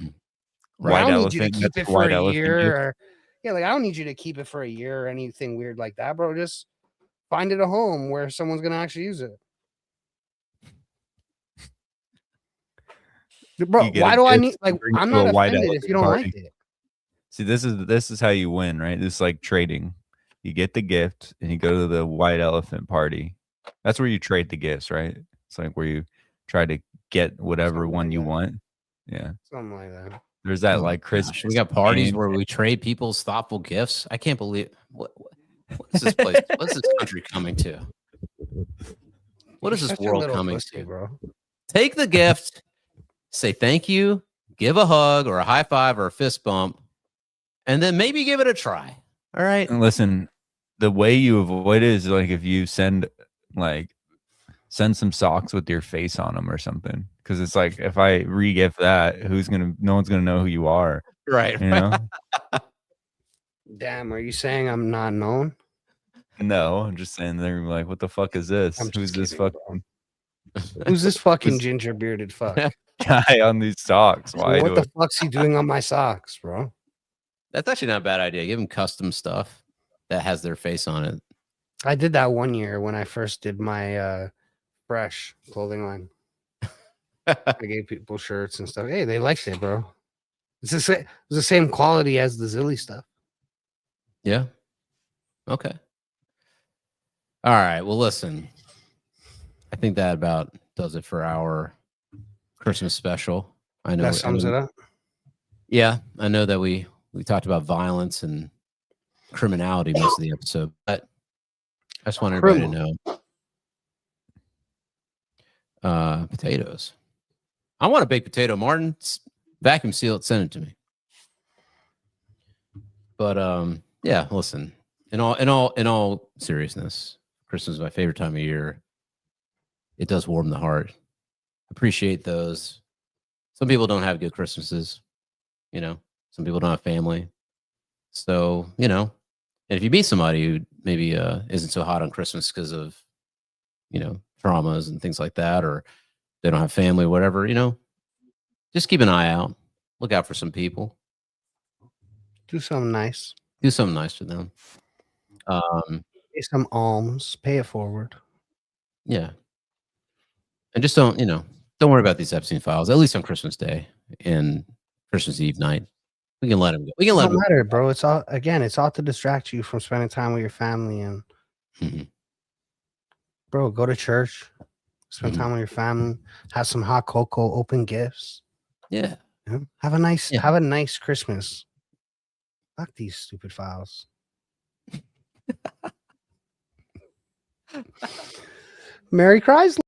Speaker 3: Like, I don't need you to keep it for a year or like I don't need you to keep it for a year or anything weird like that, bro. Just find it a home where someone's gonna actually use it. Bro, why do I need like I'm not offended if you don't like it.
Speaker 1: See, this is how you win, right? This is like trading. You get the gift and you go to the white elephant party. That's where you trade the gifts, right? It's like where you try to get whatever one you want. Yeah.
Speaker 3: Something like that.
Speaker 1: There's that like Christmas.
Speaker 2: We got parties where we trade people's thoughtful gifts. I can't believe what is this place? What's this country coming to? What is this world coming to,
Speaker 3: bro?
Speaker 2: Take the gift, say thank you, give a hug or a high five or a fist bump, and then maybe give it a try. All right.
Speaker 1: And listen, the way you avoid it is like if you send some socks with your face on them or something. Because it's like if I re-gift that, no one's gonna know who you are.
Speaker 2: Right.
Speaker 1: You know?
Speaker 3: Damn, are you saying I'm not known?
Speaker 1: No, I'm just saying they're like, what the fuck is this?
Speaker 3: I'm just
Speaker 1: Who's this
Speaker 3: kidding, bro.
Speaker 1: fucking
Speaker 3: Who's this fucking
Speaker 1: Who's-
Speaker 3: ginger bearded fuck?
Speaker 1: guy on these socks? Why
Speaker 3: What
Speaker 1: do
Speaker 3: the
Speaker 1: it?
Speaker 3: fuck's he doing on my socks, bro?
Speaker 2: That's actually not a bad idea. Give them custom stuff that has their face on it.
Speaker 3: I did that one year when I first did my fresh clothing line. I gave people shirts and stuff. Hey, they liked it, bro. It's the same quality as the ZiLLY stuff.
Speaker 2: Yeah. Okay. All right. Well, listen. I think that about does it for our Christmas special. I know
Speaker 3: That sums it up.
Speaker 2: Yeah, I know that we talked about violence and criminality most of the episode, but I just want everybody to know. Potatoes. I want a baked potato. Martin, vacuum seal it, send it to me. But yeah, listen. In all seriousness, Christmas is my favorite time of year. It does warm the heart. Appreciate those. Some people don't have good Christmases. Some people don't have family. So, and if you meet somebody who maybe isn't so hot on Christmas because of, traumas and things like that, or they don't have family, whatever, just keep an eye out. Look out for some people.
Speaker 3: Do something nice.
Speaker 2: Do something nice to them.
Speaker 3: Pay some alms. Pay it forward.
Speaker 2: Yeah. And just don't worry about these Epstein-files, at least on Christmas Day and Christmas Eve night. We can let them go. We can let them
Speaker 3: matter, bro. It's all to distract you from spending time with your family and bro, go to church, spend time with your family, have some hot cocoa, open gifts.
Speaker 2: Yeah.
Speaker 3: Have a nice Christmas. Fuck these stupid files. Merry Chrysler.